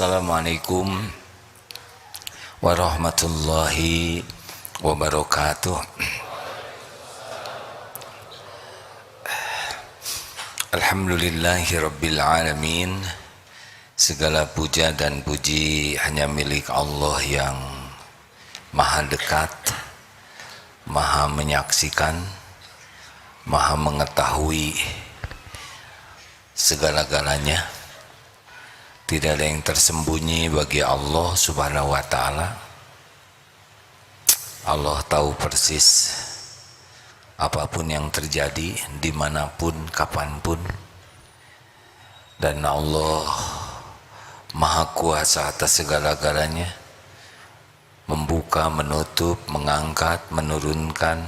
Assalamualaikum warahmatullahi wabarakatuh. Alhamdulillahi rabbil alamin. Segala puja dan puji hanya milik Allah yang maha dekat, maha menyaksikan, maha mengetahui segala-galanya. Tidak ada yang tersembunyi bagi Allah subhanahu wa ta'ala. Allah tahu persis apapun yang terjadi, dimanapun, kapanpun. Dan Allah maha kuasa atas segala-galanya, membuka, menutup, mengangkat, menurunkan.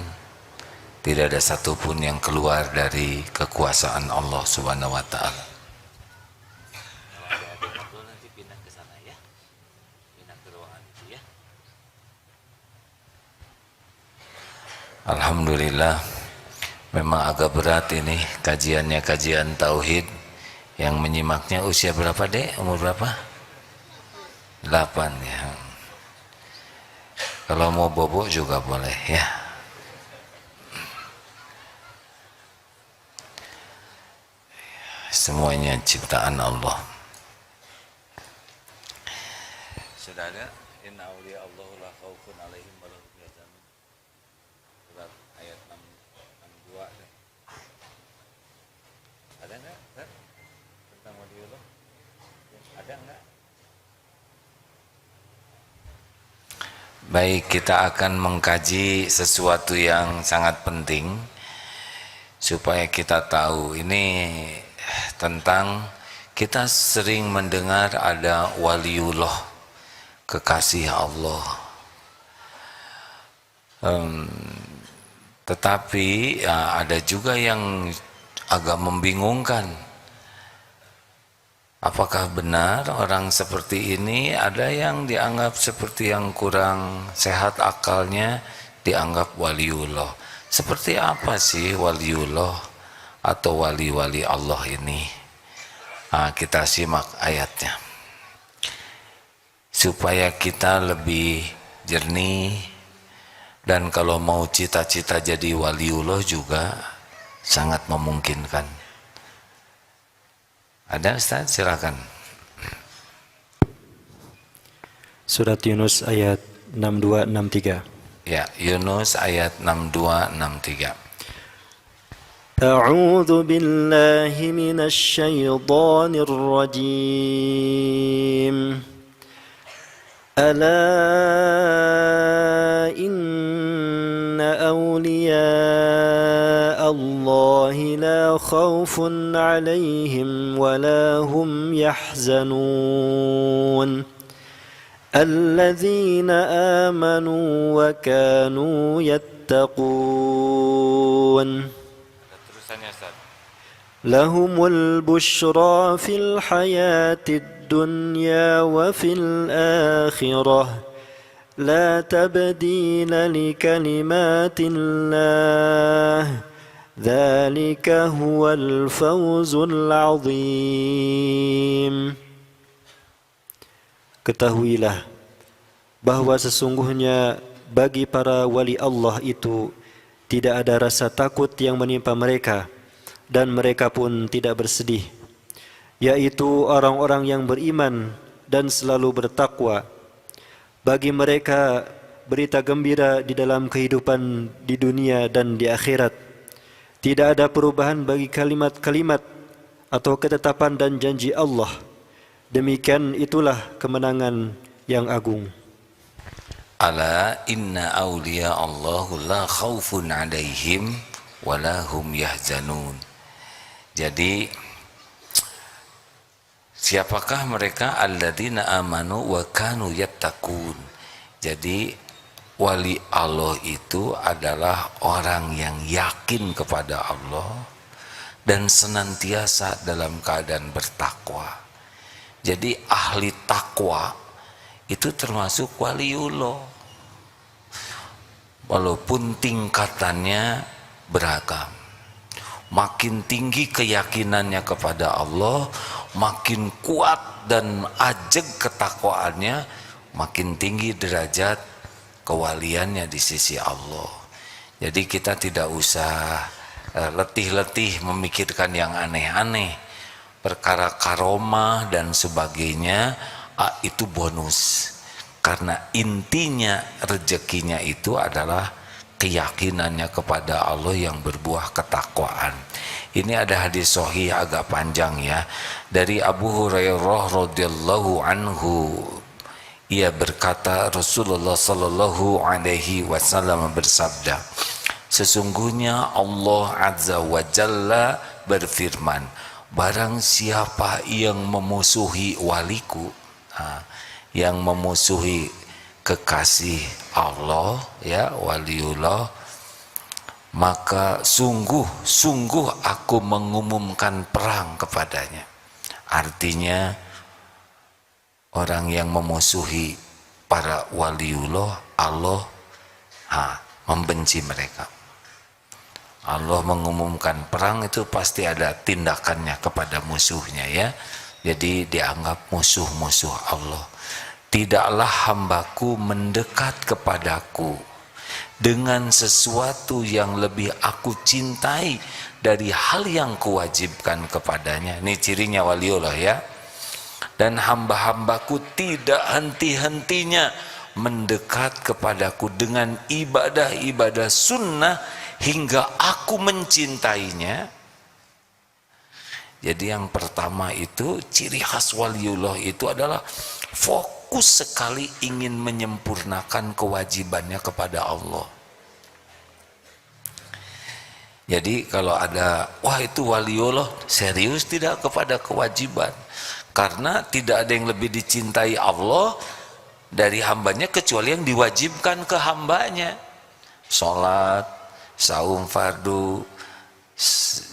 Tidak ada satupun yang keluar dari kekuasaan Allah subhanahu wa ta'ala. Alhamdulillah, memang agak berat ini kajiannya, kajian tauhid. Yang menyimaknya usia berapa dek? Umur berapa? 8 ya. Kalau mau bobo juga boleh ya. Semuanya ciptaan Allah. Sudah ada? Inna awliya Allahu la khaufun alaihim wa la hum yahzanun. Surat ayat 62. Ada enggak? Tentang waliullah? Ada enggak? Baik, kita akan mengkaji sesuatu yang sangat penting supaya kita tahu. Ini tentang, kita sering mendengar ada waliullah, kekasih Allah. Tetapi ya, ada juga yang agak membingungkan. Apakah benar orang seperti ini? Ada yang dianggap seperti yang kurang sehat akalnya, dianggap waliullah. Seperti apa sih waliullah atau wali-wali Allah ini? Kita simak ayatnya supaya kita lebih jernih. Dan kalau mau cita-cita jadi waliullah juga sangat memungkinkan. Ada Ustaz? Silakan. Surat Yunus ayat 62-63. Ya, Yunus ayat 62-63. A'udzu billahi minasy syaithanir rajim. Ala inna awliya Allah la khawfun 'alaihim wa la hum yahzanun. Alladzina amanu wa kanu yattaqun. Terusannya Ustaz. Lahumul bushra fil hayatid dunya wa fil akhirah la tabdila li kalimatillah dzalika huwal fawzul azim. Ketahuilah bahwa sesungguhnya bagi para wali Allah itu tidak ada rasa takut yang menimpa mereka, dan mereka pun tidak bersedih, yaitu orang-orang yang beriman dan selalu bertakwa. Bagi mereka berita gembira di dalam kehidupan di dunia dan di akhirat. Tidak ada perubahan bagi kalimat-kalimat atau ketetapan dan janji Allah. Demikian itulah kemenangan yang agung. Ala inna awliya Allahu la khawfun 'alaihim wa la hum yahzanun. Jadi siapakah mereka? Alladzina amanu wa kanu yattaqun. Jadi wali Allah itu adalah orang yang yakin kepada Allah dan senantiasa dalam keadaan bertakwa. Jadi ahli takwa itu termasuk waliullah, walaupun tingkatannya beragam. makin tinggi keyakinannya kepada Allah, makin kuat dan ajeg ketakwaannya, makin tinggi derajat kewaliannya di sisi Allah. Jadi kita tidak usah letih-letih memikirkan yang aneh-aneh, perkara karomah dan sebagainya, itu bonus. Karena intinya rezekinya itu adalah keyakinannya kepada Allah yang berbuah ketakwaan. Ini ada hadis sahih agak panjang ya, dari Abu Hurairah radhiyallahu anhu. Ia berkata, Rasulullah sallallahu alaihi wasallam bersabda, sesungguhnya Allah azza wa jalla berfirman, barang siapa yang memusuhi waliku, yang memusuhi kekasih Allah, ya, waliullah, maka sungguh aku mengumumkan perang kepadanya. Artinya orang yang memusuhi para waliullah, Allah membenci mereka. Allah mengumumkan perang, itu pasti ada tindakannya kepada musuhnya, ya. Jadi dianggap musuh-musuh Allah. Tidaklah hambaku mendekat kepadaku dengan sesuatu yang lebih aku cintai dari hal yang kuwajibkan kepadanya. Ini cirinya waliullah, ya. Dan hamba-hambaku tidak henti-hentinya mendekat kepadaku dengan ibadah-ibadah sunnah hingga aku mencintainya. Jadi yang pertama itu, ciri khas waliullah itu adalah fokus sekali ingin menyempurnakan kewajibannya kepada Allah. Jadi kalau ada, wah itu waliullah, serius tidak kepada kewajiban. Karena tidak ada yang lebih dicintai Allah dari hambanya kecuali yang diwajibkan ke hambanya. Sholat, saum fardu,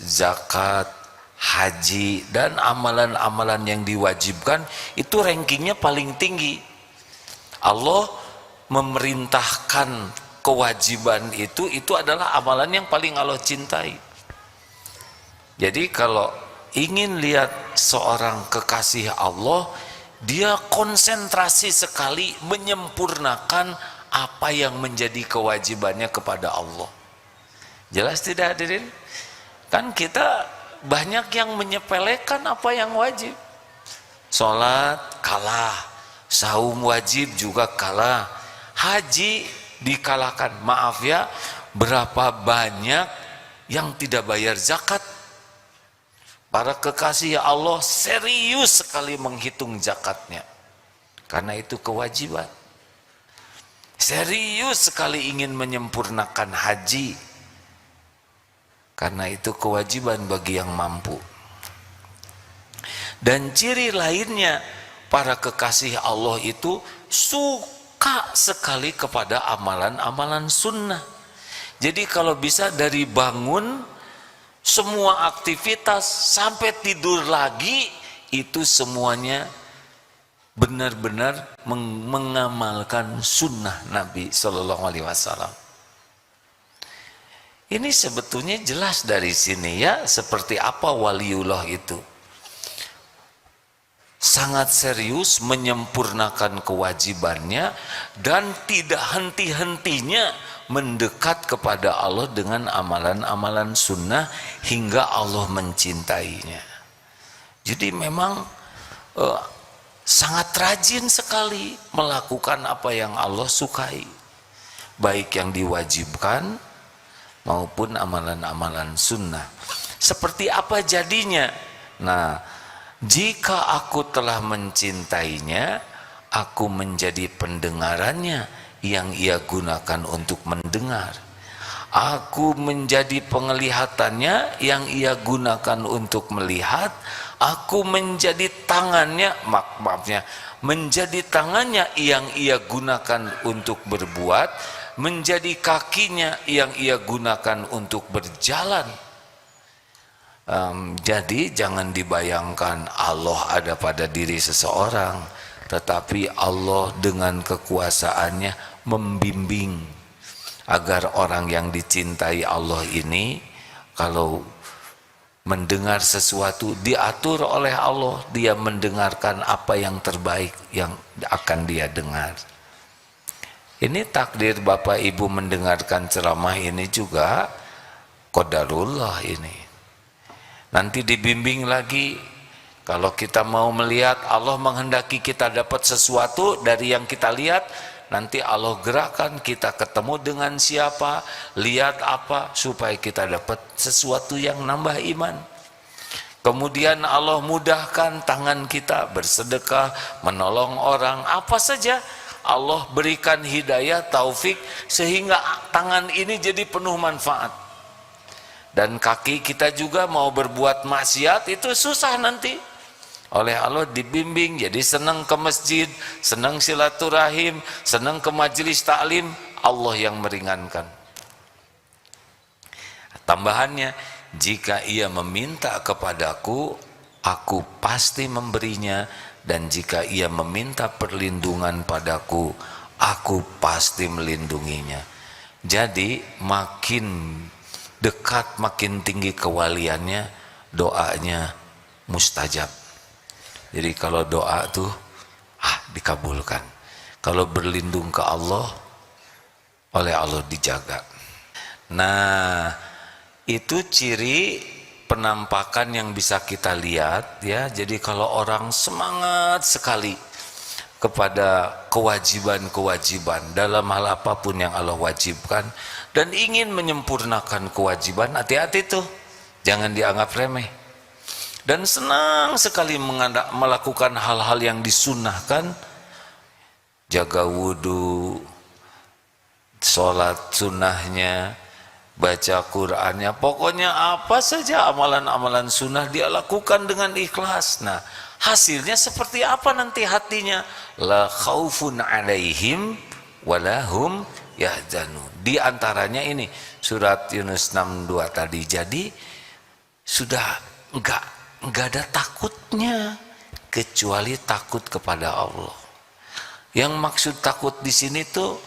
zakat, haji, dan amalan-amalan yang diwajibkan itu rankingnya paling tinggi. Allah memerintahkan kewajiban itu adalah amalan yang paling Allah cintai. Jadi kalau ingin lihat seorang kekasih Allah, dia konsentrasi sekali menyempurnakan apa yang menjadi kewajibannya kepada Allah. Jelas tidak hadirin? Kan kita banyak yang menyepelekan apa yang wajib. Sholat kalah, saum wajib juga kalah, haji dikalahkan. Maaf ya, berapa banyak yang tidak bayar zakat. Para kekasih Allah serius sekali menghitung zakatnya, karena itu kewajiban. Serius sekali ingin menyempurnakan haji, karena itu kewajiban bagi yang mampu. Dan ciri lainnya, para kekasih Allah itu suka sekali kepada amalan-amalan sunnah. Jadi kalau bisa dari bangun, semua aktivitas sampai tidur lagi, itu semuanya benar-benar mengamalkan sunnah Nabi Shallallahu Alaihi Wasallam. Ini sebetulnya jelas dari sini, ya, seperti apa waliullah itu. Sangat serius menyempurnakan kewajibannya dan tidak henti-hentinya mendekat kepada Allah dengan amalan-amalan sunnah hingga Allah mencintainya. Jadi memang sangat rajin sekali melakukan apa yang Allah sukai, baik yang diwajibkan maupun amalan-amalan sunnah. Seperti apa jadinya? Nah, jika aku telah mencintainya, aku menjadi pendengarannya yang ia gunakan untuk mendengar. Aku menjadi penglihatannya yang ia gunakan untuk melihat. Aku menjadi tangannya, menjadi tangannya yang ia gunakan untuk berbuat, menjadi kakinya yang ia gunakan untuk berjalan. Jadi jangan dibayangkan Allah ada pada diri seseorang, tetapi Allah dengan kekuasaannya membimbing agar orang yang dicintai Allah ini, kalau mendengar sesuatu diatur oleh Allah, dia mendengarkan apa yang terbaik yang akan dia dengar. Ini takdir Bapak Ibu mendengarkan ceramah ini juga qadarullah ini. Nanti dibimbing lagi, kalau kita mau melihat Allah menghendaki kita dapat sesuatu dari yang kita lihat, nanti Allah gerakkan kita ketemu dengan siapa, lihat apa, supaya kita dapat sesuatu yang nambah iman. Kemudian Allah mudahkan tangan kita bersedekah, menolong orang, apa saja. Allah berikan hidayah, taufik, sehingga tangan ini jadi penuh manfaat. Dan kaki kita juga mau berbuat maksiat itu susah nanti. Oleh Allah dibimbing, jadi senang ke masjid, senang silaturahim, senang ke majelis taklim, Allah yang meringankan. Tambahannya, jika ia meminta kepadaku, aku pasti memberinya. Dan jika ia meminta perlindungan padaku, aku pasti melindunginya. Jadi makin dekat, makin tinggi kewaliannya, doanya mustajab. Jadi kalau doa tuh dikabulkan. Kalau berlindung ke Allah, oleh Allah dijaga. Nah, itu ciri penampakan yang bisa kita lihat ya. Jadi kalau orang semangat sekali kepada kewajiban-kewajiban dalam hal apapun yang Allah wajibkan dan ingin menyempurnakan kewajiban, hati-hati tuh, jangan dianggap remeh. Dan senang sekali melakukan hal-hal yang disunahkan, jaga wudhu, sholat sunnahnya, baca Qur'annya, pokoknya apa saja amalan-amalan sunnah dia lakukan dengan ikhlas. Nah, hasilnya seperti apa nanti hatinya? La khaufun alaihim walahum yahzanun. Di antaranya ini surat Yunus 62 tadi. Jadi sudah enggak ada takutnya kecuali takut kepada Allah. Yang maksud takut di sini tuh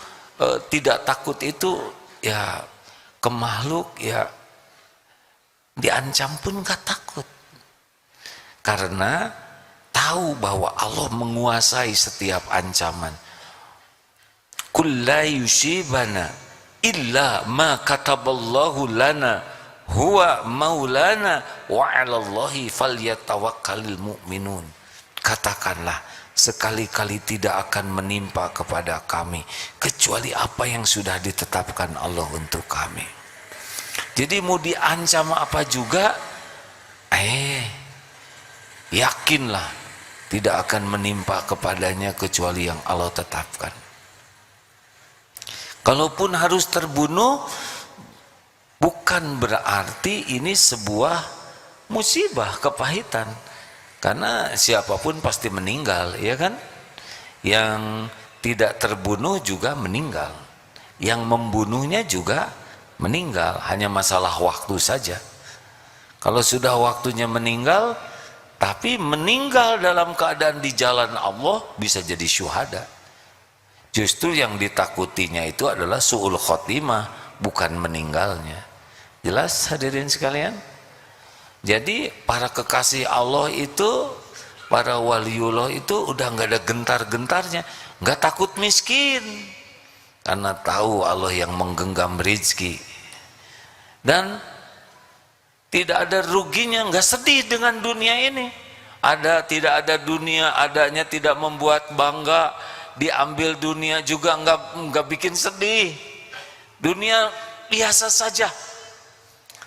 tidak takut itu ya ke makhluk, ya diancam pun gak takut, karena tahu bahwa Allah menguasai setiap ancaman. Qul la yusibana illa ma kataballahu lana huwa maulana wa 'alallahi falyatawakkalul mu'minun. Katakanlah, sekali-kali tidak akan menimpa kepada kami kecuali apa yang sudah ditetapkan Allah untuk kami. Jadi mau diancam apa juga, yakinlah tidak akan menimpa kepadanya kecuali yang Allah tetapkan. Kalaupun harus terbunuh, bukan berarti ini sebuah musibah, kepahitan. Karena siapapun pasti meninggal, ya kan? Yang tidak terbunuh juga meninggal. Yang membunuhnya juga meninggal, hanya masalah waktu saja. Kalau sudah waktunya meninggal, tapi meninggal dalam keadaan di jalan Allah, bisa jadi syuhada. Justru yang ditakutinya itu adalah su'ul khotimah, bukan meninggalnya. Jelas hadirin sekalian? Jadi para kekasih Allah itu, para waliullah itu udah nggak ada gentar-gentarnya, nggak takut miskin, karena tahu Allah yang menggenggam rezeki, dan tidak ada ruginya, nggak sedih dengan dunia ini. Tidak ada dunia, adanya tidak membuat bangga, diambil dunia juga nggak bikin sedih. Dunia biasa saja.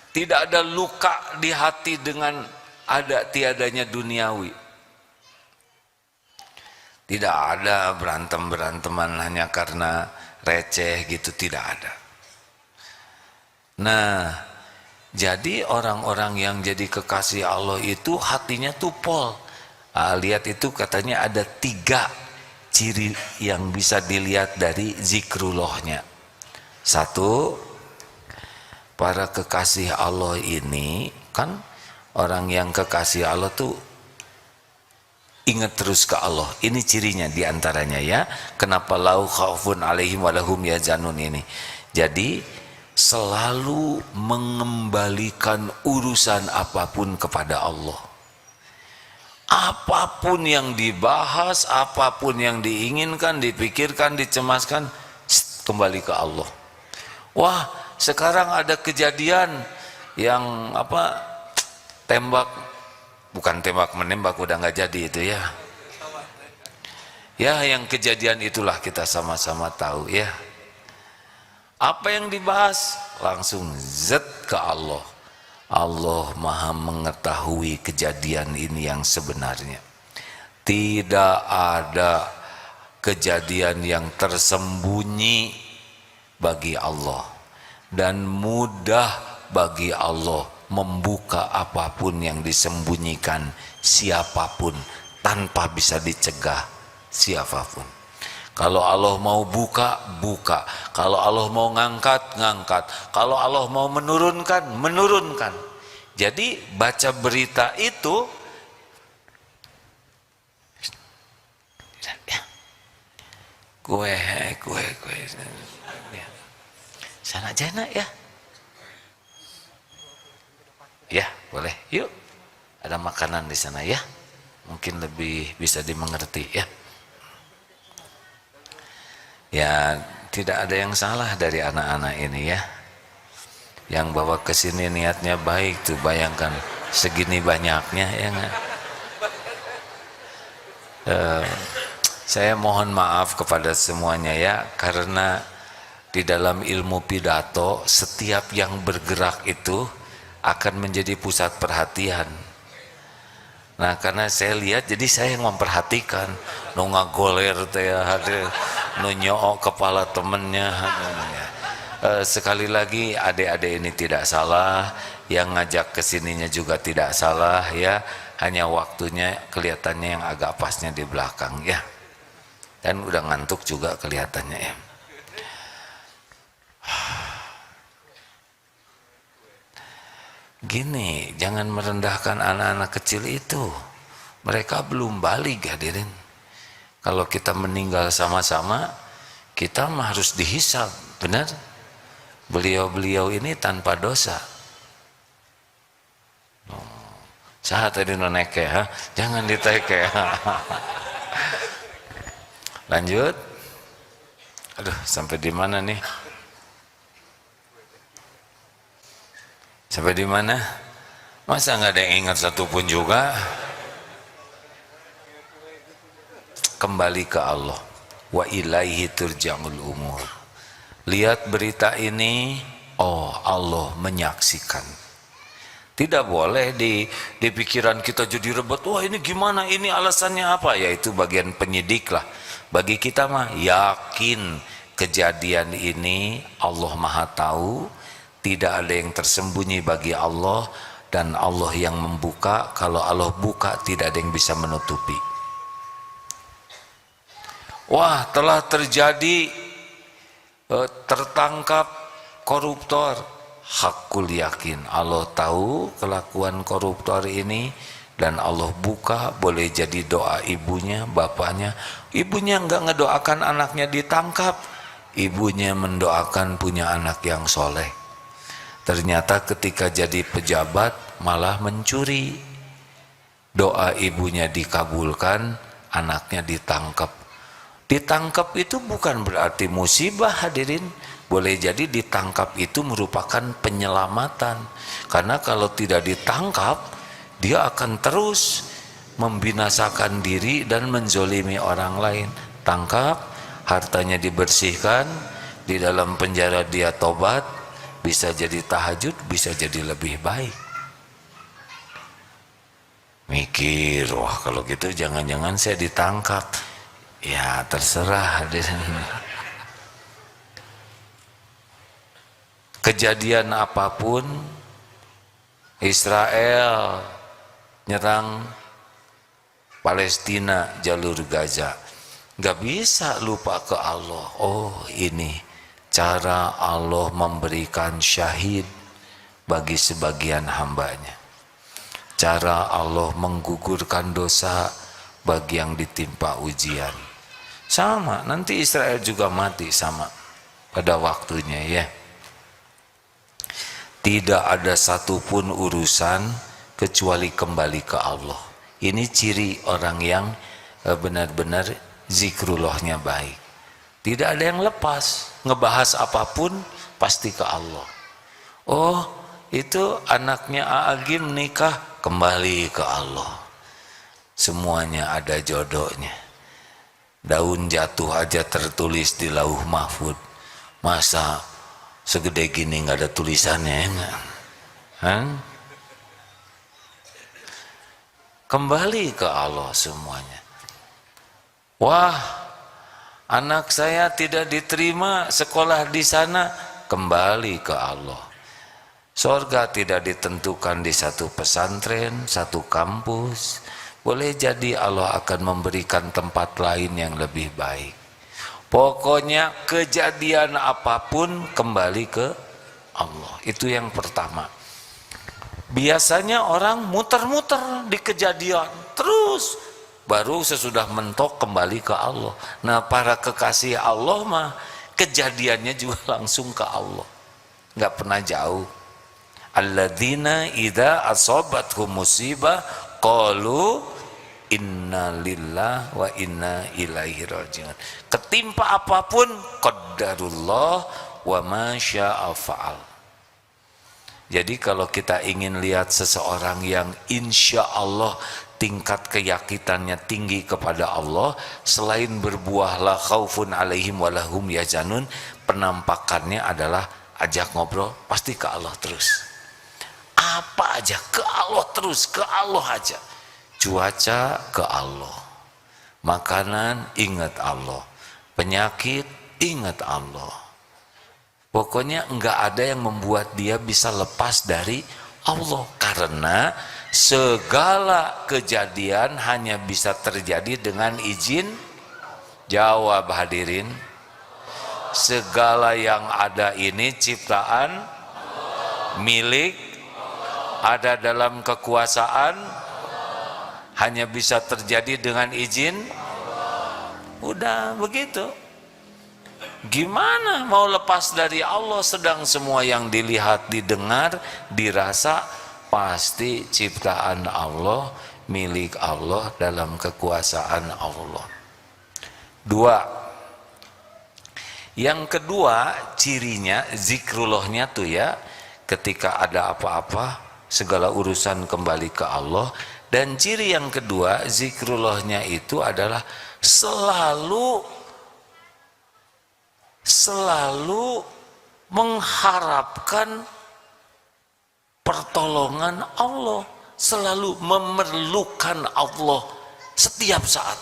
Tidak ada luka di hati dengan tiadanya duniawi. Tidak ada berantem-beranteman hanya karena receh gitu, tidak ada. Nah, jadi orang-orang yang jadi kekasih Allah itu hatinya tuh pol. Lihat itu katanya ada 3 ciri yang bisa dilihat dari zikrullahnya. 1, para kekasih Allah ini kan, orang yang kekasih Allah tuh ingat terus ke Allah. Ini cirinya diantaranya ya. Kenapa lau khaufun alaihim walahum yahzanun ini. Jadi selalu mengembalikan urusan apapun kepada Allah. Apapun yang dibahas, apapun yang diinginkan, dipikirkan, dicemaskan, kembali ke Allah. Wah, sekarang ada kejadian yang tembak, bukan tembak menembak, udah nggak jadi itu ya. Ya, yang kejadian itulah kita sama-sama tahu ya. Apa yang dibahas langsung zat ke Allah. Allah Maha mengetahui kejadian ini yang sebenarnya. Tidak ada kejadian yang tersembunyi bagi Allah, dan mudah bagi Allah membuka apapun yang disembunyikan siapapun tanpa bisa dicegah siapapun. Kalau Allah mau buka, buka. Kalau Allah mau ngangkat, ngangkat. Kalau Allah mau menurunkan, menurunkan. Jadi baca berita itu kue sana jana ya. Ya, boleh. Yuk. Ada makanan di sana ya. Mungkin lebih bisa dimengerti ya. Ya, tidak ada yang salah dari anak-anak ini ya. Yang bawa ke sini niatnya baik tuh, bayangkan segini banyaknya ya enggak? Saya mohon maaf kepada semuanya ya, karena di dalam ilmu pidato setiap yang bergerak itu akan menjadi pusat perhatian. Nah, karena saya lihat, jadi saya yang memperhatikan, nu ngagoler teh hadir, nu nyook kepala temennya. Sekali lagi, adik-adik ini tidak salah, yang ngajak kesininya juga tidak salah ya, hanya waktunya kelihatannya yang agak pasnya di belakang ya, dan udah ngantuk juga kelihatannya ya. Gini, jangan merendahkan anak-anak kecil itu. Mereka belum balik hadirin. Kalau kita meninggal sama-sama, kita mah harus dihisab, benar? Beliau-beliau ini tanpa dosa. Sahat tadi noneke, ha? Jangan diteke. Lanjut. Aduh, sampai di mana nih? Sampai di mana? Masa nggak ada yang ingat satupun juga? Kembali ke Allah. Wa ilaihi turja'ul umur. Lihat berita ini, oh Allah menyaksikan. Tidak boleh di pikiran kita jadi rebut. Wah, ini gimana? Ini alasannya apa? Ya itu bagian penyidik lah. Bagi kita mah yakin kejadian ini Allah Maha tahu. Tidak ada yang tersembunyi bagi Allah, dan Allah yang membuka. Kalau Allah buka, tidak ada yang bisa menutupi. Wah, telah terjadi tertangkap koruptor. Hakul yakin Allah tahu kelakuan koruptor ini, dan Allah buka. Boleh jadi doa ibunya, bapaknya. Ibunya enggak ngedoakan anaknya ditangkap, ibunya mendoakan punya anak yang soleh. Ternyata ketika jadi pejabat malah mencuri. Doa ibunya dikabulkan, anaknya ditangkap. Ditangkap itu bukan berarti musibah hadirin. Boleh jadi ditangkap itu merupakan penyelamatan. Karena kalau tidak ditangkap, dia akan terus membinasakan diri dan menzolimi orang lain. Tangkap, hartanya dibersihkan, di dalam penjara dia tobat, bisa jadi tahajud, bisa jadi lebih baik. Mikir, wah kalau gitu jangan-jangan saya ditangkap. Ya terserah. Kejadian apapun, Israel nyerang Palestina, jalur Gaza, gak bisa lupa ke Allah. Oh, ini cara Allah memberikan syahid bagi sebagian hambanya. Cara Allah menggugurkan dosa bagi yang ditimpa ujian. Sama, nanti Israel juga mati sama pada waktunya ya. Tidak ada satupun urusan kecuali kembali ke Allah. Ini ciri orang yang benar-benar zikrullahnya baik. Tidak ada yang lepas, ngebahas apapun pasti ke Allah. Oh, itu anaknya Aagim nikah, kembali ke Allah. Semuanya ada jodohnya. Daun jatuh aja tertulis di lauh mahfud. Masa segede gini nggak ada tulisannya? Hah? Kembali ke Allah semuanya. Wah, anak saya tidak diterima sekolah di sana, kembali ke Allah. Surga tidak ditentukan di satu pesantren, satu kampus. Boleh jadi Allah akan memberikan tempat lain yang lebih baik. Pokoknya kejadian apapun kembali ke Allah. Itu yang pertama. Biasanya orang muter-muter di kejadian terus, baru sesudah mentok kembali ke Allah. Nah, para kekasih Allah mah kejadiannya juga langsung ke Allah, nggak pernah jauh. Alladzina idza asabathum musibah qalu inna lillahi wa inna ilaihi rajiun. Ketimpa apapun qadarullah wa ma syaa fa'al. Jadi kalau kita ingin lihat seseorang yang insya Allah tingkat keyakinannya tinggi kepada Allah, selain berbuah la khaufun alaihim walahum yahzanun, penampakannya adalah ajak ngobrol pasti ke Allah terus. Apa aja ke Allah terus, ke Allah aja. Cuaca ke Allah, makanan ingat Allah, penyakit ingat Allah. Pokoknya enggak ada yang membuat dia bisa lepas dari Allah, karena segala kejadian hanya bisa terjadi dengan izin. Jawab hadirin, segala yang ada ini ciptaan milik, ada dalam kekuasaan, hanya bisa terjadi dengan izin. Udah begitu. Gimana mau lepas dari Allah, sedang semua yang dilihat, didengar, dirasa pasti ciptaan Allah, milik Allah, dalam kekuasaan Allah. Dua. Yang kedua cirinya zikrullahnya tuh ya, ketika ada apa-apa segala urusan kembali ke Allah. Dan ciri yang kedua zikrullahnya itu adalah selalu mengharapkan pertolongan Allah, selalu memerlukan Allah setiap saat.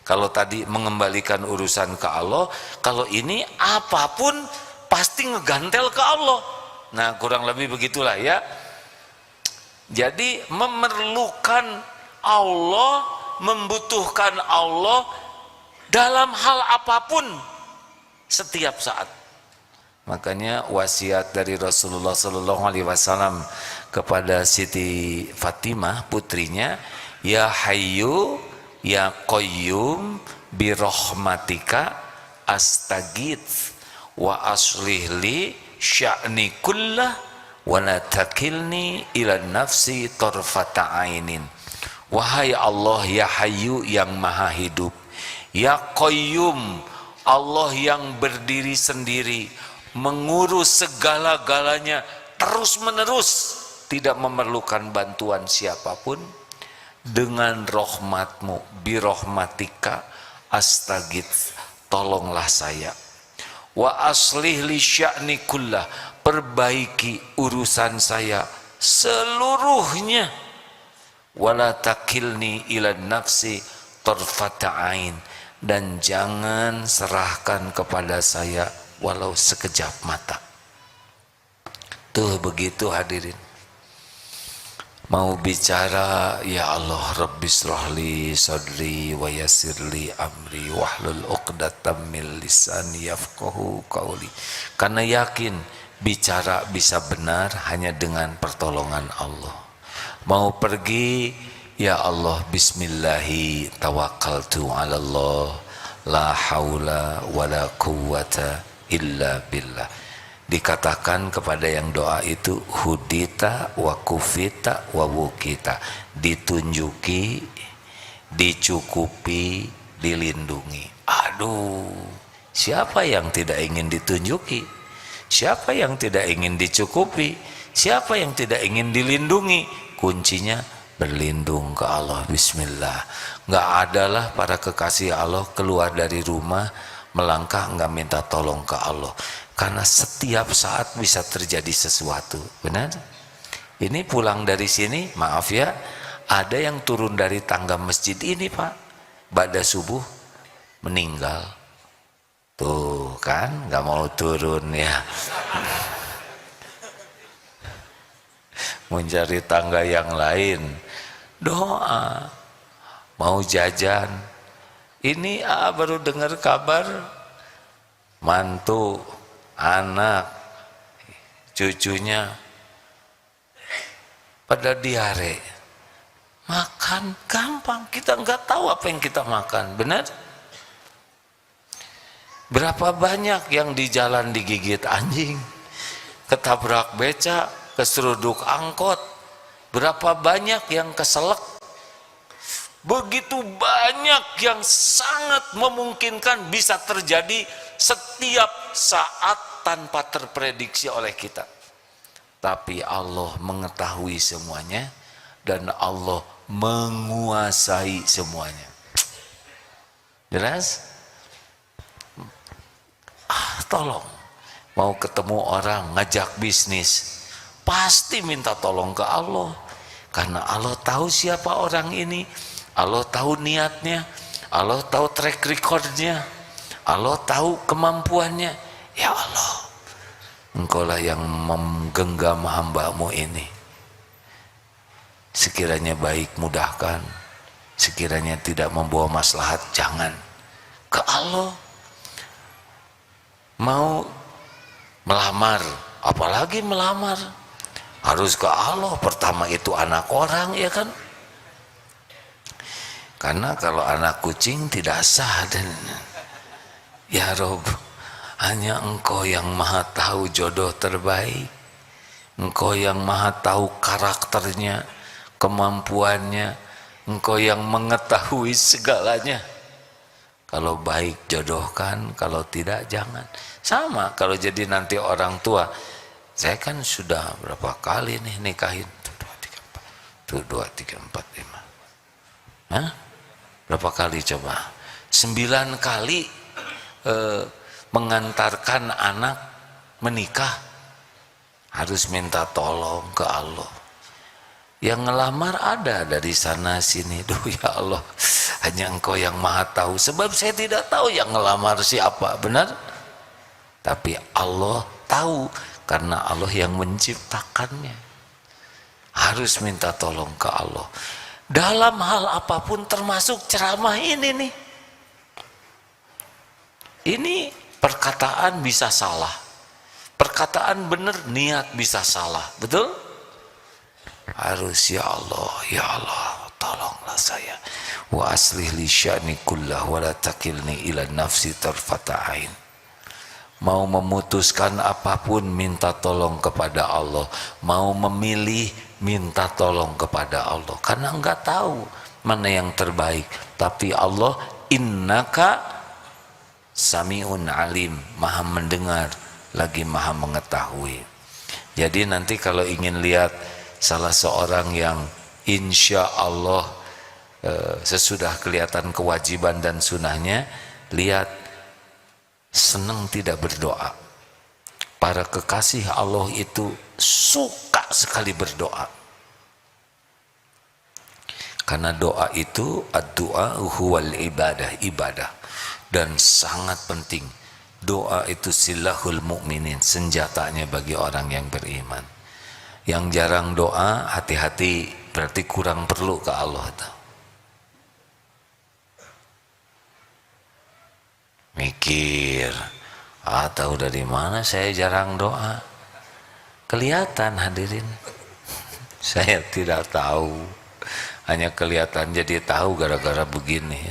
Kalau tadi mengembalikan urusan ke Allah, kalau ini apapun pasti ngegantel ke Allah. Nah, kurang lebih begitulah ya. Jadi memerlukan Allah, membutuhkan Allah dalam hal apapun setiap saat. Makanya wasiat dari Rasulullah SAW kepada Siti Fatimah putrinya, ya hayyu ya qayyum bi rahmatika astagits wa aslih li sya'ni kullah wa la takilni ila nafsi tarfata ainin. Wahai Allah ya hayyu yang maha hidup, ya qayyum Allah yang berdiri sendiri, mengurus segala-galanya terus menerus, tidak memerlukan bantuan siapapun. Dengan rahmatmu, birahmatika astagits, tolonglah saya. Wa aslih li sya'ni kullah, perbaiki urusan saya seluruhnya. Wala takilni ila nafsi tarfata ain, dan jangan serahkan kepada saya walau sekejap mata. Tuh begitu hadirin. Mau bicara, ya Allah Rabbi shrahli sadri wa yassirli amri wahlul 'uqdatam min lisani yafqahu qauli. Karena yakin bicara bisa benar hanya dengan pertolongan Allah. Mau pergi, ya Allah bismillahi tawakkaltu ala Allah la haula wala quwwata illa billah. Dikatakan kepada yang doa itu hudita wa kufita wa wukita, ditunjuki, dicukupi, dilindungi. Aduh, siapa yang tidak ingin ditunjuki? Siapa yang tidak ingin dicukupi? Siapa yang tidak ingin dilindungi? Kuncinya berlindung ke Allah. Bismillah. Nggak adalah para kekasih Allah keluar dari rumah melangkah nggak minta tolong ke Allah, karena setiap saat bisa terjadi sesuatu. Benar? Ini pulang dari sini, maaf ya, ada yang turun dari tangga masjid ini Pak, ba'da subuh meninggal. Tuh kan, nggak mau turun ya. Mencari tangga yang lain, doa, mau jajan. Ini baru dengar kabar mantu, anak, cucunya pada diare. Makan gampang, kita nggak tahu apa yang kita makan, benar? Berapa banyak yang di jalan digigit anjing, ketabrak beca, keseruduk angkot, berapa banyak yang keselak. Begitu banyak yang sangat memungkinkan bisa terjadi setiap saat tanpa terprediksi oleh kita. Tapi Allah mengetahui semuanya dan Allah menguasai semuanya. Jelas? Tolong, mau ketemu orang ngajak bisnis, pasti minta tolong ke Allah, karena Allah tahu siapa orang ini, Allah tahu niatnya, Allah tahu track recordnya, Allah tahu kemampuannya. Ya Allah, Engkaulah yang menggenggam hamba-Mu ini. Sekiranya baik mudahkan, sekiranya tidak membawa maslahat jangan. Ke Allah. Mau melamar, apalagi melamar, harus ke Allah. Pertama itu anak orang, ya kan? Karena kalau anak kucing tidak sah. Dan ya Rob, hanya Engkau yang maha tahu jodoh terbaik, Engkau yang maha tahu karakternya, kemampuannya, Engkau yang mengetahui segalanya. Kalau baik jodohkan, kalau tidak jangan. Sama kalau jadi nanti orang tua, saya kan sudah berapa kali nih nikahin, tuh 2, 3, 4, 5. Hah? Berapa kali coba? 9 kali mengantarkan anak menikah, harus minta tolong ke Allah. Yang ngelamar ada dari sana sini, duh ya Allah, hanya Engkau yang maha tahu. Sebab saya tidak tahu yang ngelamar siapa, benar? Tapi Allah tahu, karena Allah yang menciptakannya. Harus minta tolong ke Allah dalam hal apapun, termasuk ceramah ini nih. Ini perkataan bisa salah, perkataan benar, niat bisa salah, betul? Harus ya Allah tolonglah saya, wa aslih li sya'ni kullah wa la takilni ila nafsi tarfata ain. Mau memutuskan apapun minta tolong kepada Allah, mau memilih minta tolong kepada Allah, karena enggak tahu mana yang terbaik. Tapi Allah innaka sami'un alim, maha mendengar lagi maha mengetahui. Jadi nanti kalau ingin lihat salah seorang yang insya Allah sesudah kelihatan kewajiban dan sunahnya, lihat senang tidak berdoa. Para kekasih Allah itu suka sekali berdoa, karena doa itu ad-du'a huwal ibadah, ibadah, dan sangat penting. Doa itu silahul mu'minin, senjatanya bagi orang yang beriman. Yang jarang doa, hati-hati, berarti kurang perlu ke Allah. Mikir, tahu dari mana saya jarang doa? Kelihatan hadirin, saya tidak tahu, hanya kelihatan jadi tahu gara-gara begini,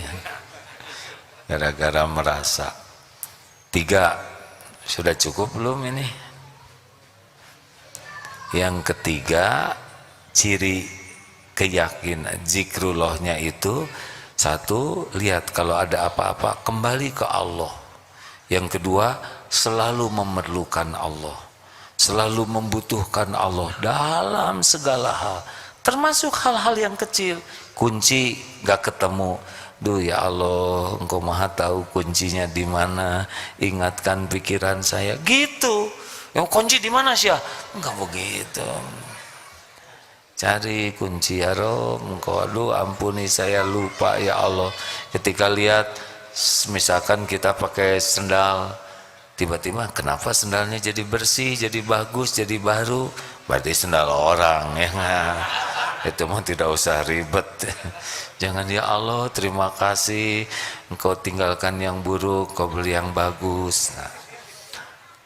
gara-gara merasa. 3, sudah cukup belum ini? Yang ketiga, ciri keyakinan zikrullahnya itu, satu, lihat kalau ada apa-apa kembali ke Allah. Yang kedua, selalu memerlukan Allah, selalu membutuhkan Allah dalam segala hal, termasuk hal-hal yang kecil. Kunci gak ketemu, duh ya Allah, Engkau maha tahu kuncinya di mana, ingatkan pikiran saya, gitu. Yang kunci di mana sih ya? Enggak begitu. Cari kunci ya Rob, Engkau, aduh ampuni saya lupa ya Allah. Ketika lihat misalkan kita pakai sendal, tiba-tiba kenapa sendalnya jadi bersih, jadi bagus, jadi baru, berarti sendal orang ya. Itu mah tidak usah ribet. Jangan ya Allah terima kasih Engkau tinggalkan yang buruk, Kau beli yang bagus. Nah,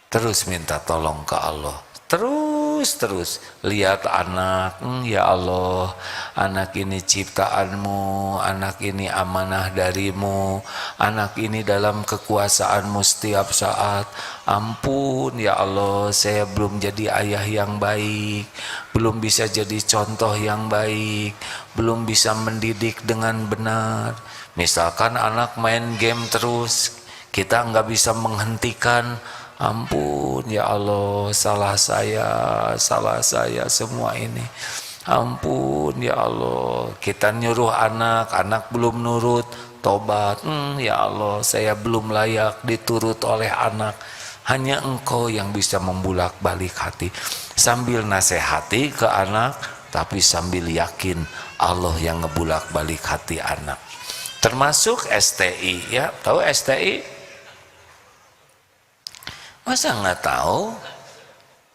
terus minta tolong ke Allah, terus lihat anak, ya Allah, anak ini ciptaanmu, anak ini amanah darimu, anak ini dalam kekuasaanmu setiap saat. Ampun ya Allah, saya belum jadi ayah yang baik, belum bisa jadi contoh yang baik, belum bisa mendidik dengan benar. Misalkan anak main game terus, kita nggak bisa menghentikan. Ampun ya Allah, salah saya semua ini. Ampun ya Allah, kita nyuruh anak belum nurut, tobat. Ya Allah, saya belum layak diturut oleh anak. Hanya Engkau yang bisa membulak-balik hati. Sambil nasihati ke anak, tapi sambil yakin Allah yang ngebulak-balik hati anak. Termasuk STI ya, tahu STI? Masa nggak tahu?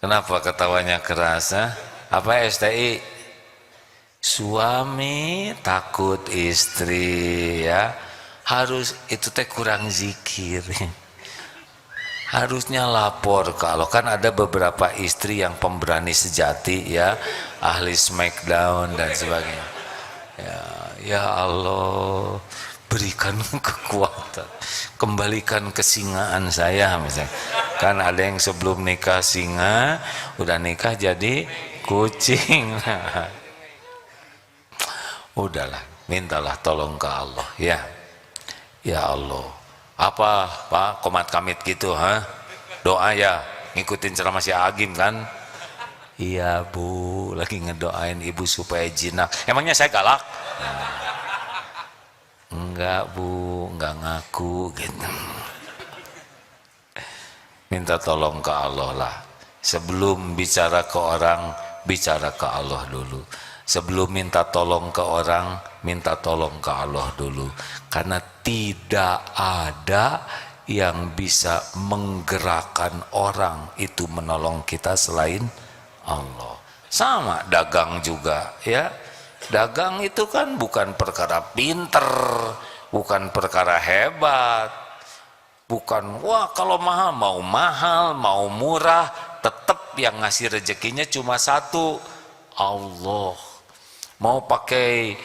Kenapa ketawanya keras? Apa STI? Suami takut istri ya. Harus itu teh kurang zikir. Harusnya lapor kalau kan ada beberapa istri yang pemberani sejati ya, ahli smackdown dan sebagainya. Ya Allah, berikan kekuatan, kembalikan kesingaan saya misalnya. Kan ada yang sebelum nikah singa, udah nikah jadi kucing. Udahlah, mintalah tolong ke Allah ya. Ya Allah, apa Pak komat kamit gitu doa ya, ngikutin ceramah si Agim kan. Iya Bu, lagi ngedoain ibu supaya jinak. Emangnya saya galak? Enggak Bu, enggak ngaku gitu. Minta tolong ke Allah lah. Sebelum bicara ke orang, bicara ke Allah dulu. Sebelum minta tolong ke orang, minta tolong ke Allah dulu. Karena tidak ada yang bisa menggerakkan orang itu menolong kita selain Allah. Sama dagang juga ya. Dagang itu kan bukan perkara pinter, bukan perkara hebat. Bukan, wah kalau mahal, mau murah, tetap yang ngasih rezekinya cuma satu, Allah. Mau pakai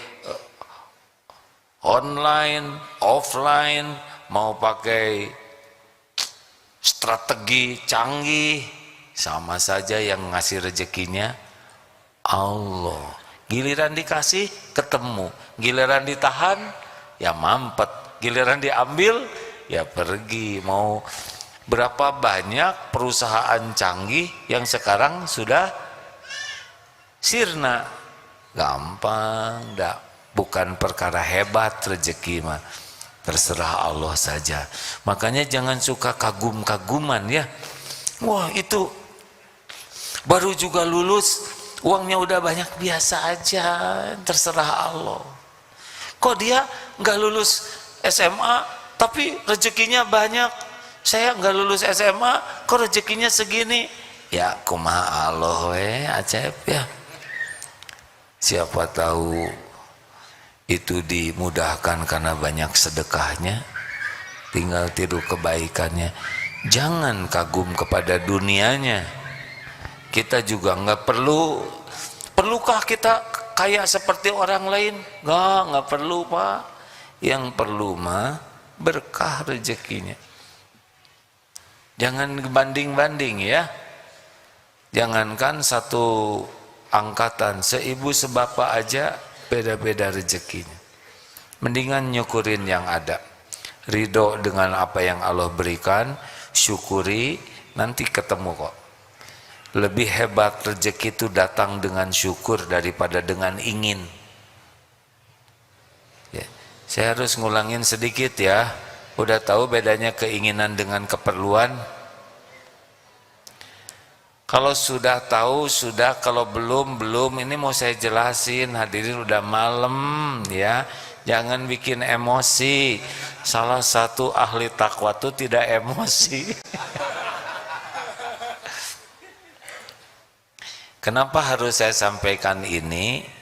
online, offline, mau pakai strategi canggih, sama saja yang ngasih rezekinya Allah. Giliran dikasih, ketemu. Giliran ditahan, ya mampet. Giliran diambil, ya pergi. Mau berapa banyak perusahaan canggih yang sekarang sudah sirna. Gampang, bukan perkara hebat rezeki mah. Terserah Allah saja. Makanya jangan suka kagum-kaguman ya. Wah itu baru juga lulus, uangnya udah banyak, biasa aja, terserah Allah. Kok dia nggak lulus SMA tapi rezekinya banyak, saya nggak lulus SMA kok rezekinya segini? Ya kumaha Allah ajaib ya. Siapa tahu itu dimudahkan karena banyak sedekahnya, tinggal tiru kebaikannya. Jangan kagum kepada dunianya. Kita juga nggak perlukah kita kayak seperti orang lain? Nggak perlu Pak. Yang perlu mah berkah rezekinya. Jangan banding-banding ya. Jangankan satu angkatan, seibu sebapak aja beda-beda rezekinya. Mendingan nyukurin yang ada, ridho dengan apa yang Allah berikan, syukuri, nanti ketemu kok. Lebih hebat rezeki itu datang dengan syukur daripada dengan ingin. Ya, saya harus ngulangin sedikit ya. Udah tahu bedanya keinginan dengan keperluan? Kalau sudah tahu, sudah. Kalau belum. Ini mau saya jelasin, hadirin udah malam ya. Jangan bikin emosi. Salah satu ahli takwa itu tidak emosi. Kenapa harus saya sampaikan ini?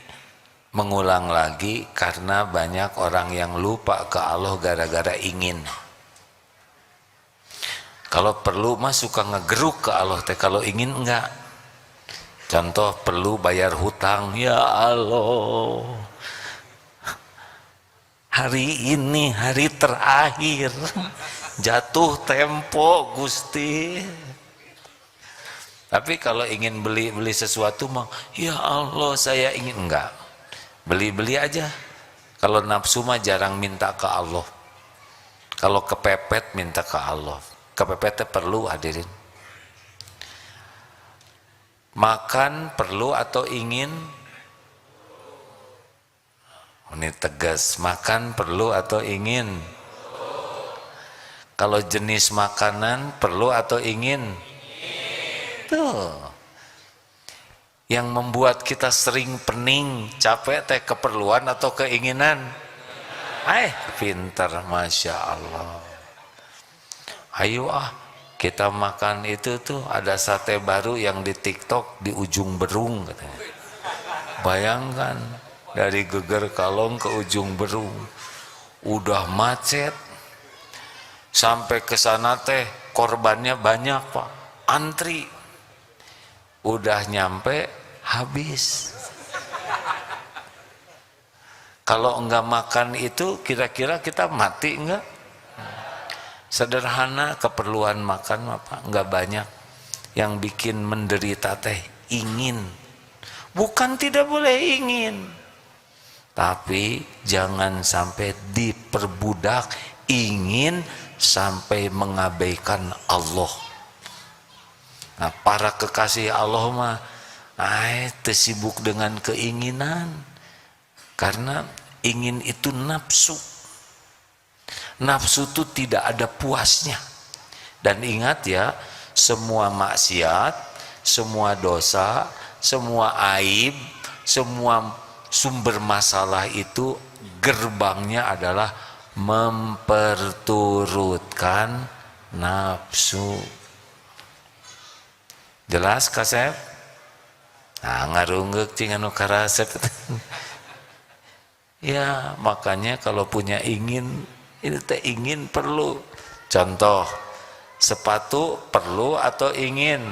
Mengulang lagi karena banyak orang yang lupa ke Allah gara-gara ingin. Kalau perlu mah suka ngegeruk ke Allah teh, kalau ingin enggak. Contoh perlu bayar hutang, ya Allah. Hari ini hari terakhir, jatuh tempo Gusti. Tapi kalau ingin beli sesuatu mah, ya Allah saya ingin, enggak. Beli aja. Kalau nafsu mah jarang minta ke Allah. Kalau kepepet minta ke Allah. Kepepetnya perlu hadirin. Makan perlu atau ingin? Ini tegas, makan perlu atau ingin? Kalau jenis makanan perlu atau ingin? Tuh. Yang membuat kita sering pening, capek teh keperluan atau keinginan? Pintar, Masya Allah. Ayo kita makan itu tuh, ada sate baru yang di TikTok di Ujung Berung katanya. Bayangkan dari Geger Kalong ke Ujung Berung udah macet, sampai ke sana teh korbannya banyak Pak, antri. Udah nyampe habis. Kalau enggak makan itu kira-kira kita mati enggak? Sederhana keperluan makan apa? Enggak banyak. Yang bikin menderita teh ingin. Bukan tidak boleh ingin. Tapi jangan sampai diperbudak ingin sampai mengabaikan Allah. Nah, para kekasih Allah mah tersibuk dengan keinginan. Karena ingin itu nafsu. Nafsu itu tidak ada puasnya. Dan ingat ya, semua maksiat, semua dosa, semua aib, semua sumber masalah itu gerbangnya adalah memperturutkan nafsu. Jelas Kasep? Nah, ngarunggek cing anu karasep. Ya, makanya kalau punya ingin, ini teh ingin perlu. Contoh, sepatu perlu atau ingin?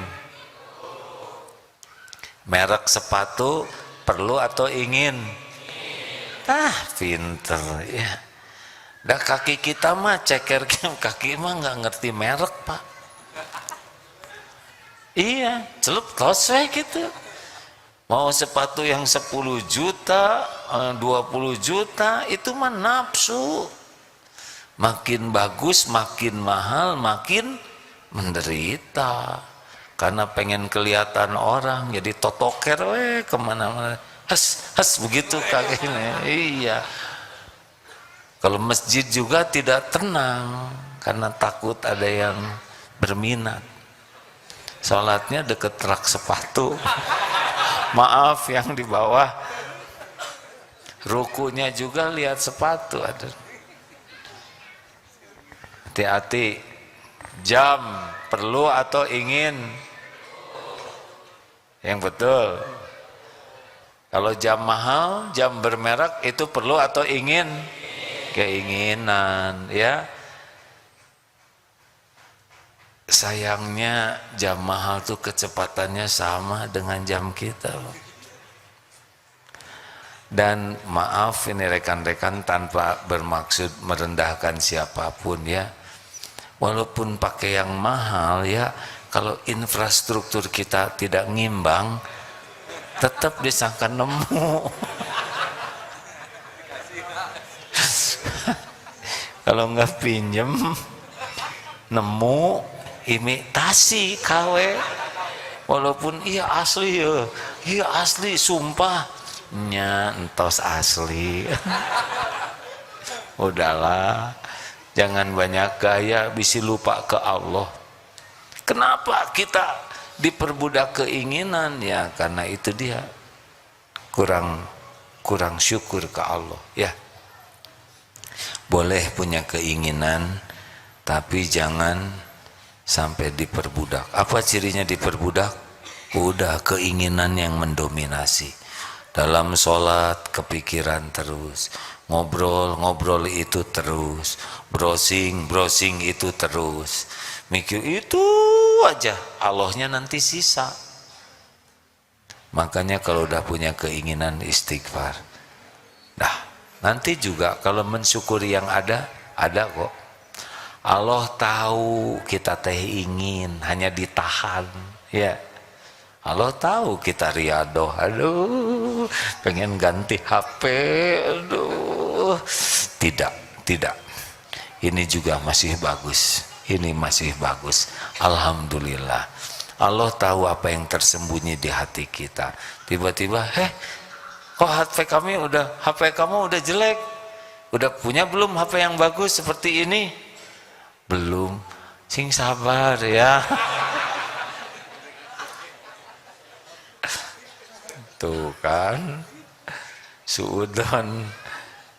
Merek sepatu perlu atau ingin? Pinter ya. Dah kaki kita mah ceker kaki mah nggak ngerti merek Pak. Iya, celup toswe gitu. Mau sepatu yang 10 juta, 20 juta, itu mah nafsu. Makin bagus, makin mahal, makin menderita. Karena pengen kelihatan orang, jadi totoker, kemana-mana. Has, begitu kakinya. Iya. Kalau masjid juga tidak tenang, karena takut ada yang berminat. Sholatnya deket rak sepatu. Maaf yang di bawah. Rukunya juga lihat sepatu. Hati-hati. Jam perlu atau ingin? Yang betul. Kalau jam mahal, jam bermerek itu perlu atau ingin? Keinginan, ya. Sayangnya jam mahal tuh kecepatannya sama dengan jam kita. Dan maaf ini rekan-rekan tanpa bermaksud merendahkan siapapun ya. Walaupun pakai yang mahal ya, Kalau infrastruktur kita tidak ngimbang, tetap disangka nemu. Kalau nggak pinjem, nemu, imitasi KW. Walaupun iya asli ya, iya asli sumpah, nya entos asli. Udahlah, jangan banyak gaya, bisa lupa ke Allah. Kenapa kita diperbudak keinginan? Ya karena itu dia kurang syukur ke Allah. Ya, boleh punya keinginan, tapi jangan sampai diperbudak. Apa cirinya diperbudak? Udah keinginan yang mendominasi. Dalam sholat kepikiran terus, ngobrol itu terus, browsing itu terus, mikir itu aja, Allahnya nanti sisa. Makanya kalau udah punya keinginan istighfar. Nah, nanti juga kalau mensyukuri yang ada kok. Allah tahu kita teh ingin, hanya ditahan, ya. Allah tahu kita riadoh, aduh, pengen ganti HP, aduh, tidak. Ini juga masih bagus, ini masih bagus. Alhamdulillah. Allah tahu apa yang tersembunyi di hati kita. Tiba-tiba, kok HP kamu udah jelek? Udah punya belum HP yang bagus seperti ini? Belum. Sing sabar ya. Tuh kan, suudon.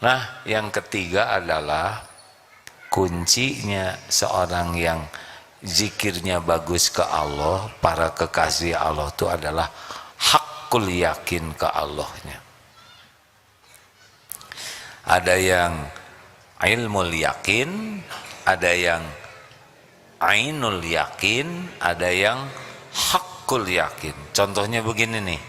Nah, yang ketiga adalah kuncinya seorang yang zikirnya bagus ke Allah, para kekasih Allah itu adalah hakul yakin ke Allahnya. Ada yang ilmul yakin, ada yang ainul yakin, ada yang hakul yakin. Contohnya begini nih,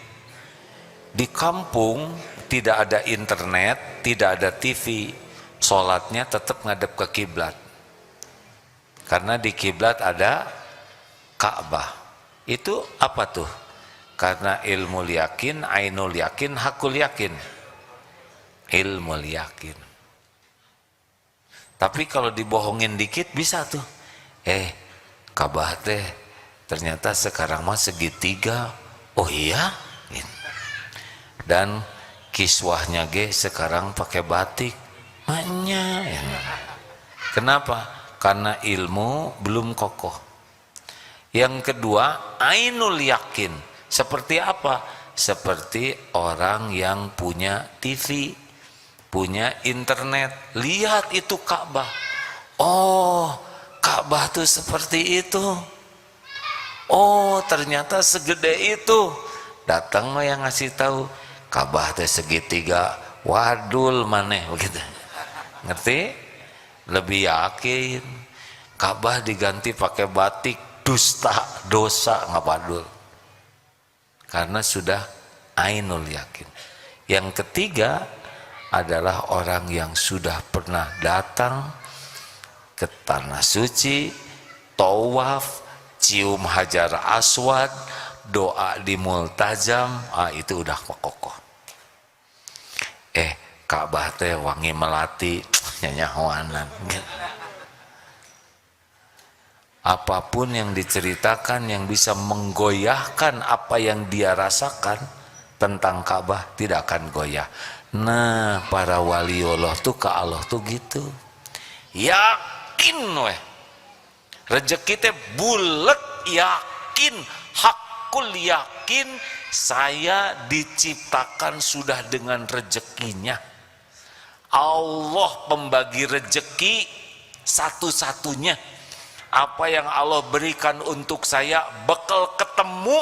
di kampung tidak ada internet, tidak ada TV, sholatnya tetap ngadep ke kiblat. Karena di kiblat ada Ka'bah. Itu apa tuh? Karena ilmu yakin, ainul yakin, hakul yakin. Ilmu yakin. Tapi kalau dibohongin dikit bisa tuh. Ka'bah teh ternyata sekarang mah segitiga. Oh iya? Dan kiswahnya sekarang pakai batik. Maknya. Kenapa? Karena ilmu belum kokoh. Yang kedua, ainul yakin. Seperti apa? Seperti orang yang punya TV, punya internet. Lihat itu Ka'bah. Oh, Ka'bah tuh seperti itu. Oh, ternyata segede itu. Datang mah yang ngasih tahu, Ka'bah teh segitiga, wadul maneh begitu. Ngerti? Lebih yakin. Ka'bah diganti pakai batik, dusta, dosa ngapadul. Karena sudah ainul yakin. Yang ketiga adalah orang yang sudah pernah datang ke tanah suci, tawaf, cium hajar aswad, doa di multazam, itu udah kokoh. Ka'bah teh wangi melati, nyanyahoanan. Apapun yang diceritakan yang bisa menggoyahkan apa yang dia rasakan tentang Ka'bah tidak akan goyah. Nah, para wali Allah tuh ke Allah tuh gitu. Yakin weh. Rezeki teh bulet, yakin, hakul yakin saya diciptakan sudah dengan rezekinya. Allah pembagi rezeki satu-satunya. Apa yang Allah berikan untuk saya bekal ketemu,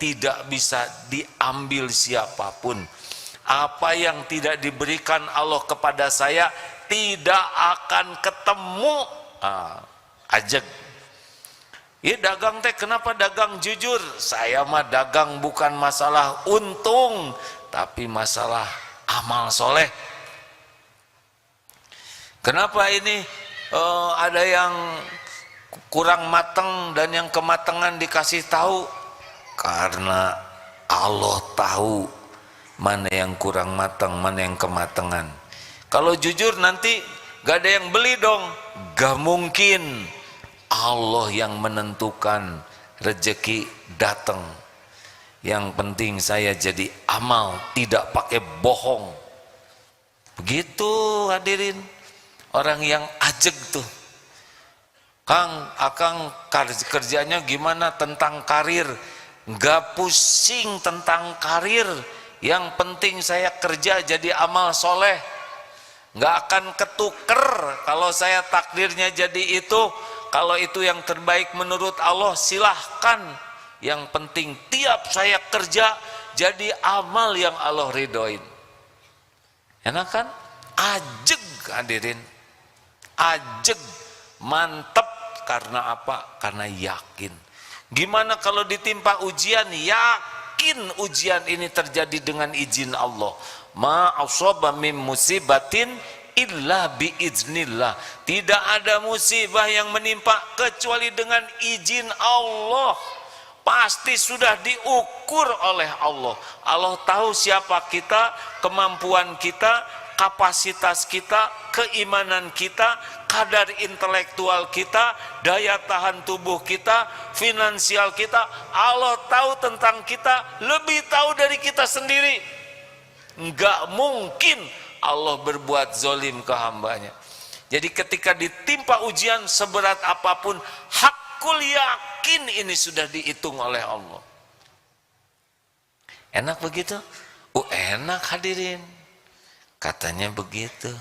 tidak bisa diambil siapapun. Apa yang tidak diberikan Allah kepada saya tidak akan ketemu. Ajeg. Ya dagang teh kenapa dagang jujur? Saya mah dagang bukan masalah untung, tapi masalah amal soleh. Kenapa ini ada yang kurang matang dan yang kematangan dikasih tahu? Karena Allah tahu mana yang kurang matang, mana yang kematangan. Kalau jujur nanti gak ada yang beli dong. Gak mungkin. Allah yang menentukan rezeki datang. Yang penting saya jadi amal, tidak pakai bohong. Begitu hadirin. Orang yang ajeg tuh. Kang, akang kerjanya gimana tentang karir? Gak pusing tentang karir. Yang penting saya kerja jadi amal soleh. Gak akan ketuker kalau saya takdirnya jadi itu. Kalau itu yang terbaik menurut Allah, silahkan. Yang penting tiap saya kerja jadi amal yang Allah ridhoin. Enak kan? Ajeg hadirin. Ajeg, mantep. Karena apa? Karena yakin. Gimana kalau ditimpa ujian? Yakin ujian ini terjadi dengan izin Allah. Ma asaba min musibatin illa biiznillah. Tidak ada musibah yang menimpa kecuali dengan izin Allah. Pasti sudah diukur oleh Allah. Allah tahu siapa kita, kemampuan kita, kapasitas kita, keimanan kita, kadar intelektual kita, daya tahan tubuh kita, finansial kita. Allah tahu tentang kita, lebih tahu dari kita sendiri. Enggak mungkin Allah berbuat zolim ke hambanya. Jadi ketika ditimpa ujian seberat apapun, hakul yakin ini sudah dihitung oleh Allah. Enak begitu? Enak hadirin. Katanya begitu.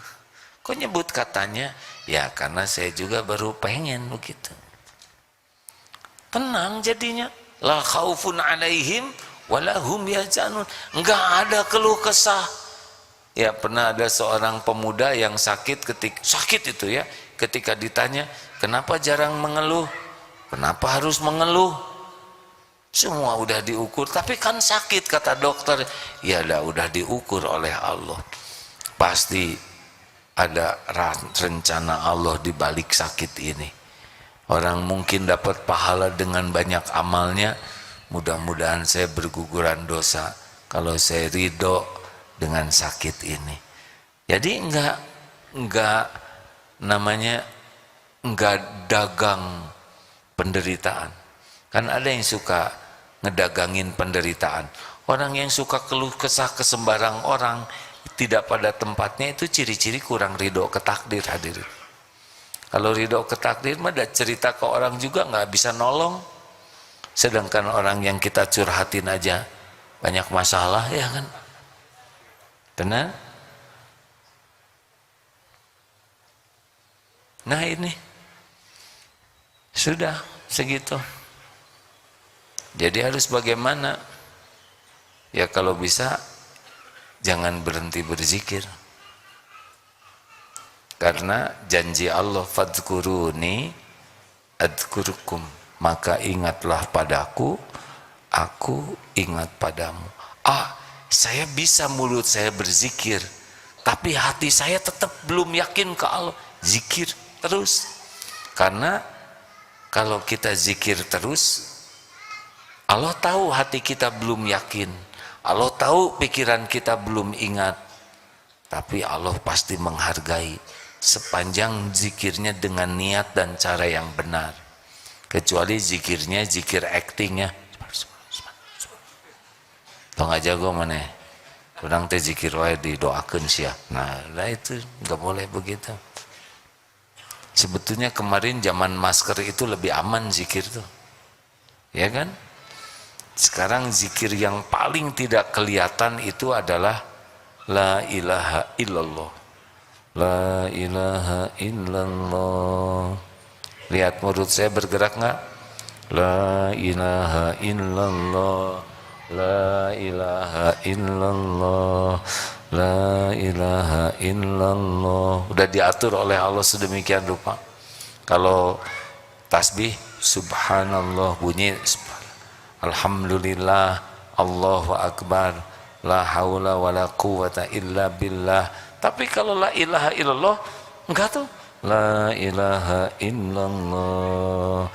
Kok nyebut katanya? Ya karena saya juga baru pengen begitu. Tenang jadinya. La khaufun alaihim walahum yahzanun. Enggak ada keluh kesah. Ya pernah ada seorang pemuda yang sakit itu ya. Ketika ditanya, kenapa jarang mengeluh? Kenapa harus mengeluh? Semua udah diukur, tapi kan sakit kata dokter. Ya udah diukur oleh Allah. Pasti ada rencana Allah di balik sakit ini. Orang mungkin dapat pahala dengan banyak amalnya. Mudah-mudahan saya berguguran dosa kalau saya ridho dengan sakit ini. Jadi enggak dagang penderitaan. Kan ada yang suka ngedagangin penderitaan. Orang yang suka keluh kesah ke sembarang orang, tidak pada tempatnya, itu ciri-ciri kurang ridho ke takdir hadirin. Kalau ridho ke takdir mah ada cerita ke orang juga nggak bisa nolong. Sedangkan orang yang kita curhatin aja banyak masalah, ya kan? Benar? Nah ini sudah segitu. Jadi harus bagaimana? Ya kalau bisa jangan berhenti berzikir. Karena janji Allah, fadzkuruni adzkurkum, maka ingatlah padaku, aku ingat padamu. Saya bisa mulut saya berzikir, tapi hati saya tetap belum yakin ke Allah. Zikir terus. Karena kalau kita zikir terus, Allah tahu hati kita belum yakin, Allah tahu pikiran kita belum ingat, tapi Allah pasti menghargai sepanjang zikirnya dengan niat dan cara yang benar. Kecuali zikirnya zikir actingnya, tong aja gue mana, kurang teh zikir wae didoakeun sia. Nah itu nggak boleh begitu. Sebetulnya kemarin zaman masker itu lebih aman zikir tuh, ya kan? Sekarang zikir yang paling tidak kelihatan itu adalah la ilaha illallah. La ilaha illallah. Lihat mulut saya bergerak nggak? La ilaha illallah. La ilaha illallah. La ilaha illallah. Udah diatur oleh Allah sedemikian rupa. Kalau tasbih subhanallah bunyi alhamdulillah, Allahu akbar, la haula wala quwata illa billah. Tapi kalau la ilaha illallah enggak tuh, la ilaha illallah,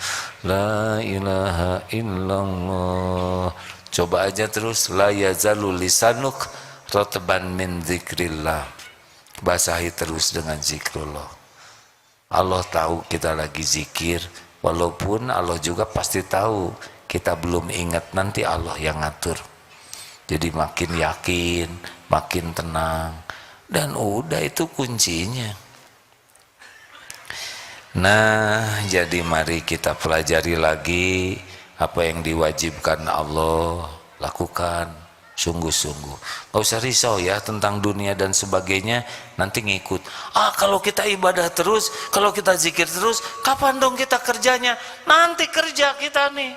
la ilaha illallah. Coba aja terus, la yazalu lisanuk rotban min zikrillah. Basahi terus dengan zikrullah. Allah tahu kita lagi zikir, walaupun Allah juga pasti tahu kita belum ingat, nanti Allah yang ngatur. Jadi makin yakin, makin tenang, dan udah itu kuncinya. Nah, jadi mari kita pelajari lagi apa yang diwajibkan Allah, lakukan sungguh-sungguh. Gak usah risau ya tentang dunia dan sebagainya, nanti ngikut. Kalau kita ibadah terus, kalau kita zikir terus, kapan dong kita kerjanya? Nanti kerja kita nih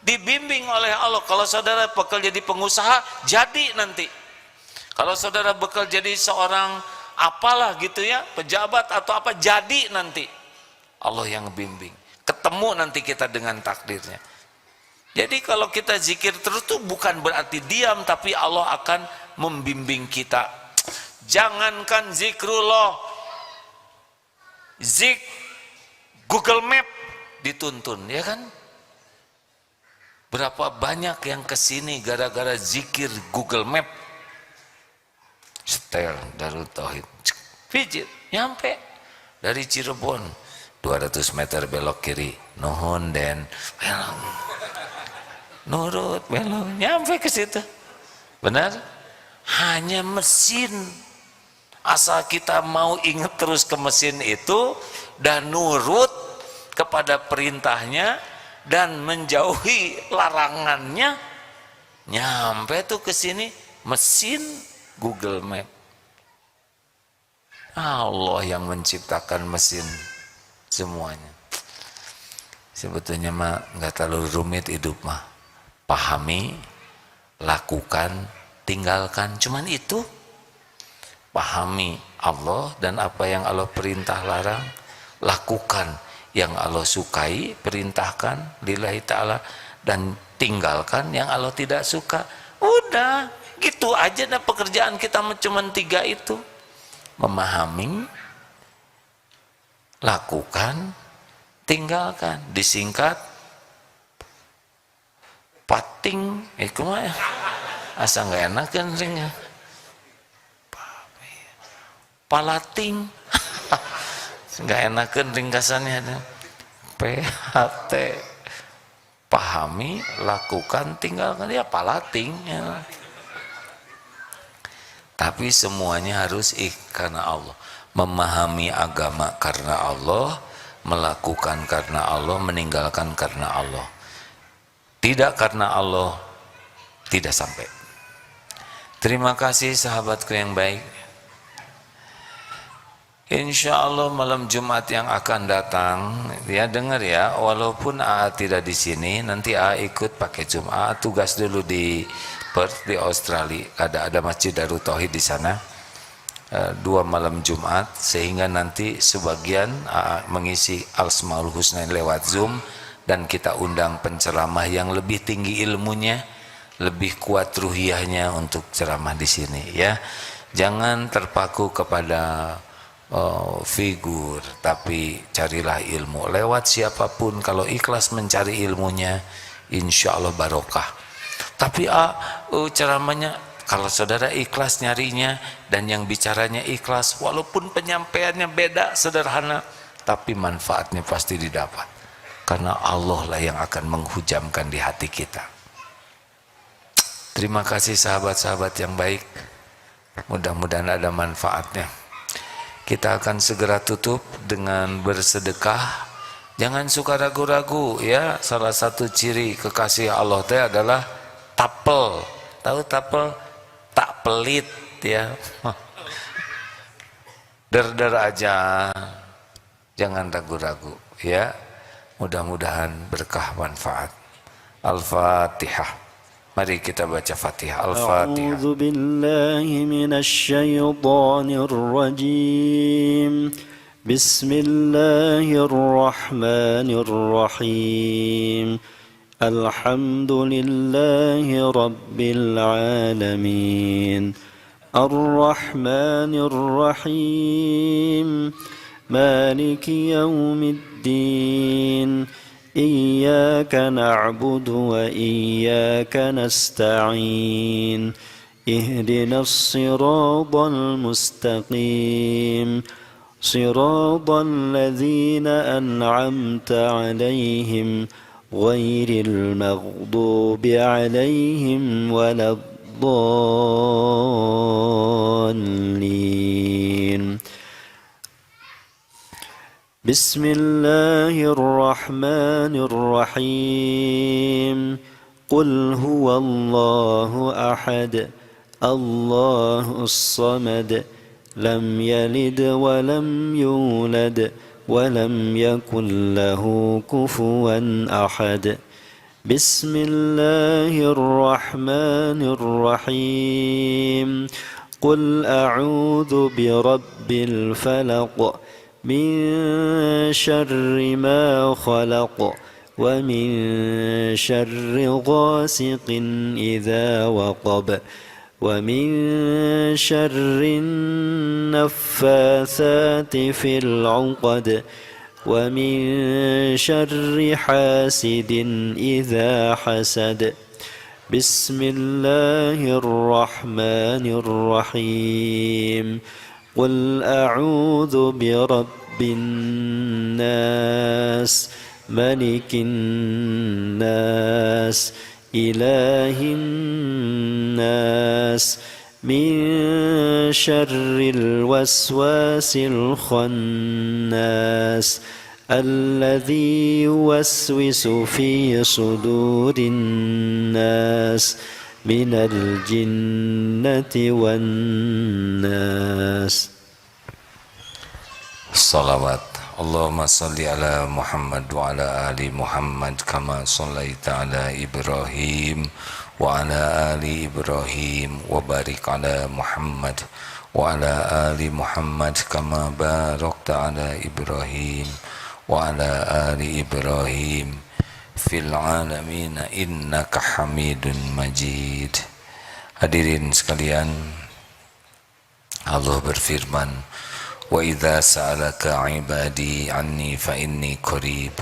dibimbing oleh Allah. Kalau saudara bekerja jadi pengusaha, jadi nanti. Kalau saudara bekerja jadi seorang apalah gitu ya, pejabat atau apa, jadi nanti. Allah yang bimbing. Ketemu nanti kita dengan takdirnya. Jadi kalau kita zikir terus tuh bukan berarti diam, tapi Allah akan membimbing kita. Jangankan zikrullah, Google Map dituntun, ya kan? Berapa banyak yang kesini gara-gara zikir Google Map. Setel Darut Tauhid, pijit, nyampe. Dari Cirebon 200 meter belok kiri, nuhun den, nurut belok, nyampe ke situ. Benar? Hanya mesin. Asal kita mau ingat terus ke mesin itu dan nurut kepada perintahnya dan menjauhi larangannya, nyampe tuh ke sini mesin Google Map. Allah yang menciptakan mesin semuanya. Sebetulnya mah nggak terlalu rumit hidup mah. Pahami, lakukan, tinggalkan, cuman itu. Pahami Allah dan apa yang Allah perintah larang, lakukan yang Allah sukai, perintahkan lillahi ta'ala, dan tinggalkan yang Allah tidak suka. Udah, gitu aja dah pekerjaan kita cuman 3 itu. Memahami, lakukan, tinggalkan. Disingkat pating, kumaha asa nggak enak kan ringnya, palating, nggak enak kan ringkasannya. PHT, pahami, lakukan, tinggalkan, ya palating ya. Tapi semuanya harus karena Allah. Memahami agama karena Allah, melakukan karena Allah, meninggalkan karena Allah. Tidak karena Allah, tidak sampai. Terima kasih sahabatku yang baik. Insya Allah malam Jumat yang akan datang, ya dengar ya, walaupun AA tidak di sini, nanti AA ikut pakai Zoom. AA tugas dulu di Perth di Australia. Ada Masjid Darut Tauhid di sana. 2 malam Jumat, sehingga nanti sebagian AA mengisi Asmaul Husna lewat Zoom. Dan kita undang penceramah yang lebih tinggi ilmunya, lebih kuat ruhiyahnya untuk ceramah di sini ya. Jangan terpaku kepada figur, tapi carilah ilmu lewat siapapun. Kalau ikhlas mencari ilmunya, insya Allah barokah. Tapi ceramahnya, kalau saudara ikhlas nyarinya dan yang bicaranya ikhlas, walaupun penyampaiannya beda, sederhana, tapi manfaatnya pasti didapat. Karena Allah lah yang akan menghujamkan di hati kita. Terima kasih sahabat-sahabat yang baik. Mudah-mudahan ada manfaatnya. Kita akan segera tutup dengan bersedekah. Jangan suka ragu-ragu ya. Salah satu ciri kekasih Allah itu adalah tapel. Tahu tapel? Tak pelit ya. Der-der aja. Jangan ragu-ragu ya. Mudah-mudahan berkah manfaat. Al-Fatihah. Mari kita baca Fatihah. Al-Fatihah. A'udzu billahi minasy syaithanir rajim. Bismillahirrahmanirrahim. Alhamdulillahi rabbil alamin. Ar-Rahmanir Rahim. مالك يوم الدين إياك نعبد وإياك نستعين اهدنا الصراط المستقيم صراط الذين أنعمت عليهم غير المغضوب عليهم ولا الضالين بسم الله الرحمن الرحيم قل هو الله أحد الله الصمد لم يلد ولم يولد ولم يكن له كفوا أحد بسم الله الرحمن الرحيم قل أعوذ برب الفلق من شر ما خلق ومن شر غاسق إذا وقب ومن شر النفاثات في العقد ومن شر حاسد إذا حسد بسم الله الرحمن الرحيم قل أعوذ برب الناس ملك الناس إله الناس من شر الوسواس الخناس الذي يوسوس في صدور الناس من الجنة والناس. Salawat. Allahumma salli ala Muhammad wa ala ali Muhammad kama sallaita ala Ibrahim wa ala ali Ibrahim wa barik ala Muhammad wa ala ali Muhammad kama barakta ala Ibrahim wa ala ali Ibrahim fil alamin innaka Hamidun Majid. Hadirin sekalian, Allah berfirman, wa idza sa'alaka ibadi anni fa inni qarib.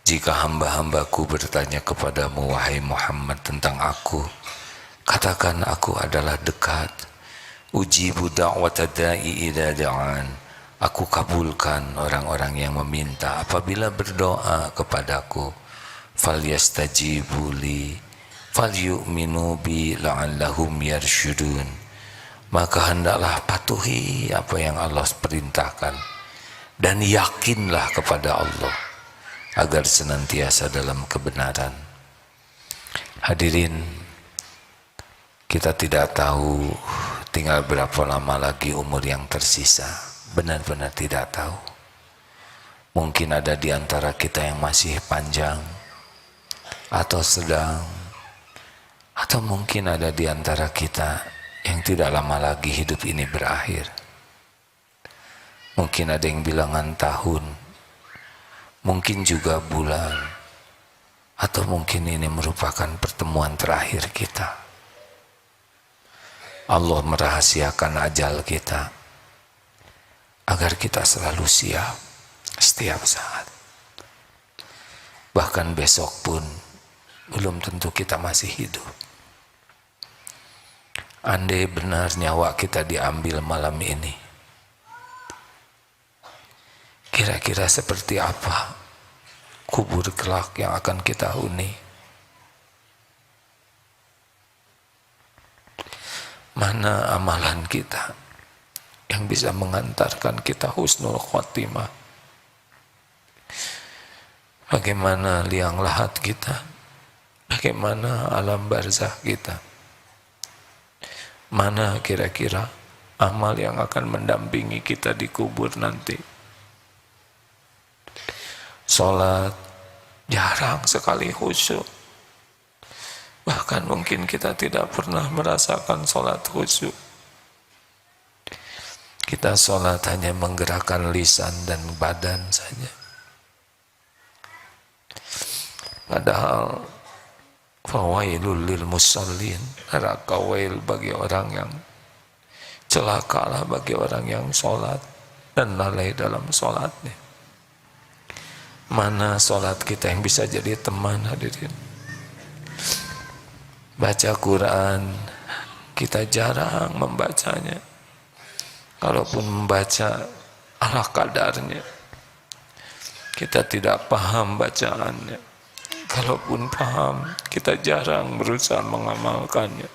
Jika hamba-hambaku bertanya kepadamu wahai Muhammad tentang aku, katakan aku adalah dekat. Ujibu da'wata da'i idza da'an. Aku kabulkan orang-orang yang meminta apabila berdoa kepadaku. Falyastajibu li falyu'minu bi la'allahum yarshudun. Maka hendaklah patuhi apa yang Allah perintahkan dan yakinlah kepada Allah agar senantiasa dalam kebenaran. Hadirin, kita tidak tahu tinggal berapa lama lagi umur yang tersisa. Benar-benar tidak tahu. Mungkin ada di antara kita yang masih panjang atau sedang, atau mungkin ada di antara kita yang tidak lama lagi hidup ini berakhir. Mungkin ada yang bilangan tahun, mungkin juga bulan, atau mungkin ini merupakan pertemuan terakhir kita. Allah merahasiakan ajal kita agar kita selalu siap setiap saat. Bahkan besok pun belum tentu kita masih hidup. Andai benar nyawa kita diambil malam ini, kira-kira seperti apa kubur kelak yang akan kita huni? Mana amalan kita yang bisa mengantarkan kita husnul khotimah? Bagaimana liang lahat kita? Bagaimana alam barzah kita? Mana kira-kira amal yang akan mendampingi kita di kubur nanti? Sholat jarang sekali khusyuk. Bahkan mungkin kita tidak pernah merasakan sholat khusyuk. Kita sholat hanya menggerakkan lisan dan badan saja. Padahal fawailul lil musallin, neraka wail bagi orang yang celakalah bagi orang yang sholat dan lalai dalam sholatnya. Mana sholat kita yang bisa jadi teman, hadirin? Baca Quran, kita jarang membacanya. Kalaupun membaca ala kadarnya, kita tidak paham bacaannya. Kalaupun paham, kita jarang berusaha mengamalkannya.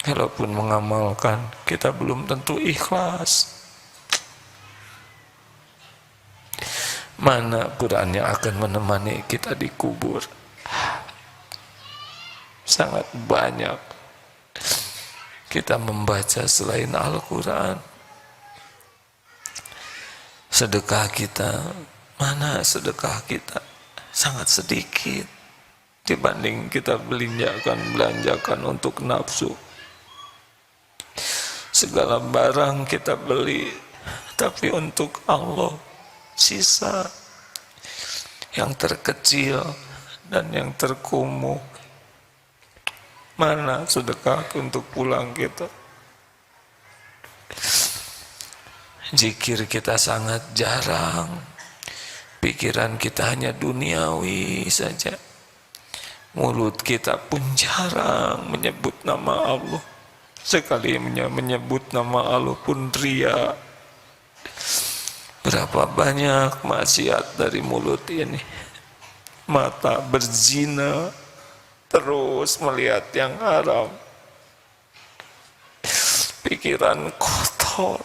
Kalaupun mengamalkan, kita belum tentu ikhlas. Mana Quran yang akan menemani kita di kubur? Sangat banyak kita membaca selain Al-Quran. Sedekah kita, mana sedekah kita? Sangat sedikit dibanding kita belanjakan untuk nafsu. Segala barang kita beli, tapi untuk Allah sisa yang terkecil dan yang terkumuh. Mana sedekah untuk pulang kita? Zikir kita sangat jarang. Pikiran kita hanya duniawi saja. Mulut kita pun jarang menyebut nama Allah. Sekali menyebut nama Allah pun ria. Berapa banyak maksiat dari mulut ini. Mata berzina, terus melihat yang haram. Pikiran kotor,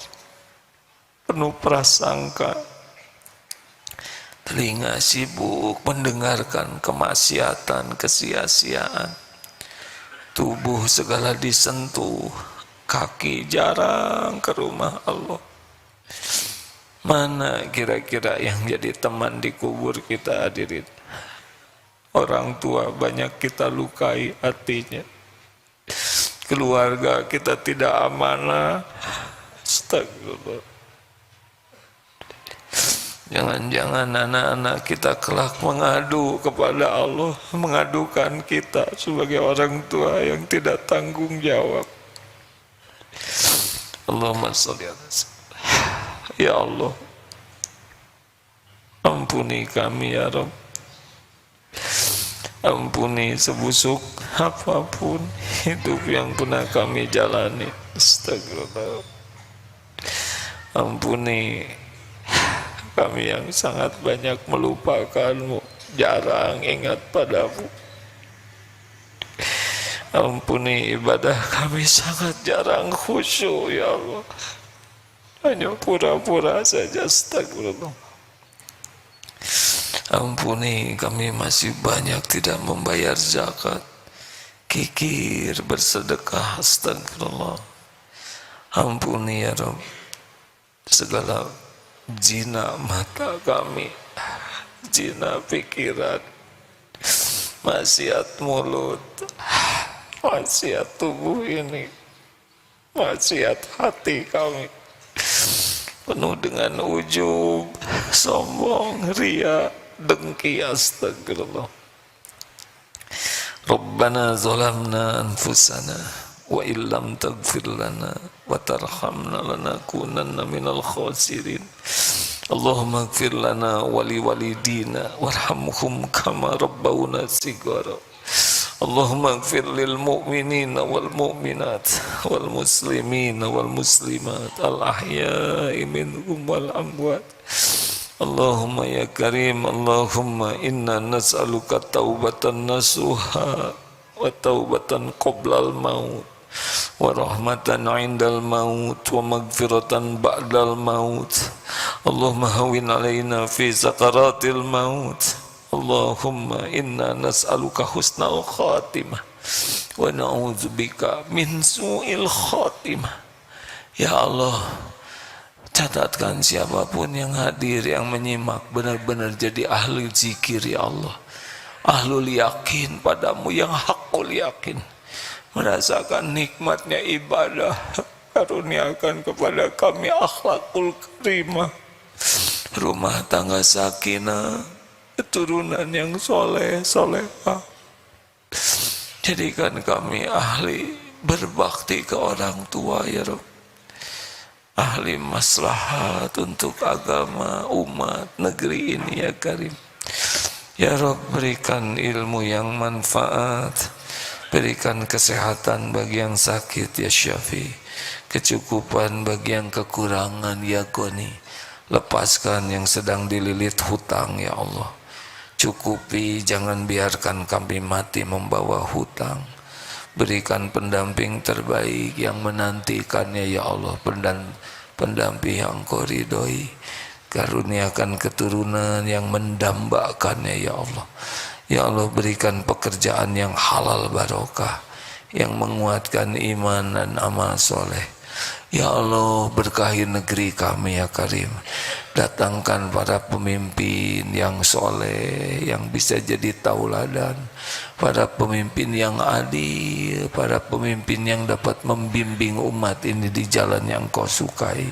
penuh prasangka. Telinga sibuk mendengarkan kemaksiatan, kesia-siaan. Tubuh segala disentuh, kaki jarang ke rumah Allah. Mana kira-kira yang jadi teman di kubur kita, hadirin? Orang tua banyak kita lukai hatinya. Keluarga kita tidak amanah. Astagfirullah. Jangan-jangan anak-anak kita kelak mengadu kepada Allah, mengadukan kita sebagai orang tua yang tidak tanggung jawab. Allahumma sholli ala sayyidina. Ya Allah, ampuni kami ya Rabb. Ampuni sebusuk apapun hidup yang pernah kami jalani. Astagfirullah. Ampuni kami yang sangat banyak melupakanmu, jarang ingat padamu. Ampuni ibadah kami sangat jarang khusyuk ya Allah. Hanya pura-pura saja, astagfirullah. Ampuni kami masih banyak tidak membayar zakat, kikir bersedekah, astagfirullah. Ampuni ya Rabb segala zina mata kami, zina pikiran, maksiat mulut, maksiat tubuh ini, maksiat hati kami. Penuh dengan ujub, sombong, ria, dengki, astagfirullah. Rabbana zalamna anfusana wa illam taghfir lana wa tarhamna lanakunanna minal khasirin. Allahumma ighfir lana wa liwalidina warhamhum kama rabbawna shighara. Allahumma ighfir lil mu'minina wal mu'minat wal muslimina wal muslimat al ahya'i minhum wal amwat. Allahumma ya karim, Allahumma inna nas'aluka taubatan nasuha wa taubatan qoblal maut wa rahmatan indal maut wa magfiratan ba'dal maut. Allahumma hawin alaina fi sakaratil maut. Allahumma inna nas'aluka husnal khatimah wa na'udzubika min su'il khatimah. Ya Allah, catatkan siapapun yang hadir, yang menyimak, benar-benar jadi ahli zikir ya Allah, ahlul yakin padamu, yang hakul yakin, merasakan nikmatnya ibadah. Karuniakan kepada kami akhlakul karimah, rumah tangga sakinah, keturunan yang soleh solehah. Jadikan kami ahli berbakti ke orang tua ya Rabb. ahli maslahat untuk agama, umat, negeri ini ya Karim. Ya Rabb, berikan ilmu yang manfaat, berikan kesehatan bagi yang sakit ya Syafi, kecukupan bagi yang kekurangan ya Goni, lepaskan yang sedang dililit hutang ya Allah, cukupi, jangan biarkan kami mati membawa hutang. Berikan pendamping terbaik yang menantikannya ya Allah, pendamping yang Kau ridhoi. Karuniakan keturunan yang mendambakannya ya Allah. Ya Allah, berikan pekerjaan yang halal barokah, yang menguatkan iman dan amal soleh. Ya Allah, berkahi negeri kami ya Karim. Datangkan para pemimpin yang soleh, yang bisa jadi tauladan, para pemimpin yang adil, para pemimpin yang dapat membimbing umat ini di jalan yang Kau sukai.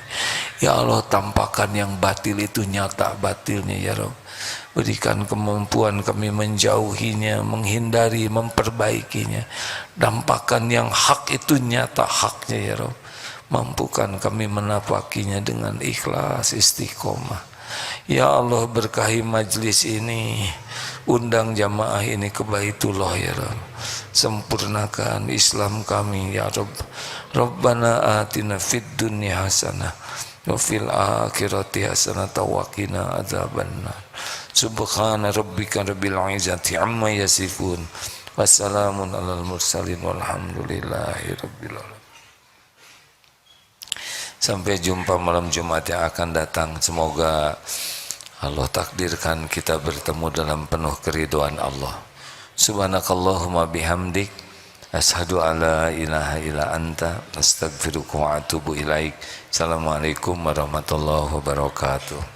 Ya Allah, tampakkan yang batil itu nyata batilnya ya Rabb. Berikan kemampuan kami menjauhinya, menghindari, memperbaikinya. Dampakkan yang hak itu nyata haknya ya Rabb. Mampukan kami menapakinya dengan ikhlas, istiqomah. Ya Allah, berkahi majlis ini, undang jamaah ini ke Baitullah ya Rabb. Sempurnakan Islam kami ya Rabb. Rabbana atina fid dunya hasanah wa fil akhirati hasanah wa qina adzabannar. Subhana rabbika rabbil izzati amma yasifun. Wassalamun alal mursalin walhamdulillahi rabbil alamin. Sampai jumpa malam Jumat yang akan datang. Semoga Allah takdirkan kita bertemu dalam penuh keridhaan Allah. Subhanakallahumma bihamdik, ashhadu alla ilaha illa anta, astaghfiruka wa atubu ilaik. Assalamualaikum warahmatullahi wabarakatuh.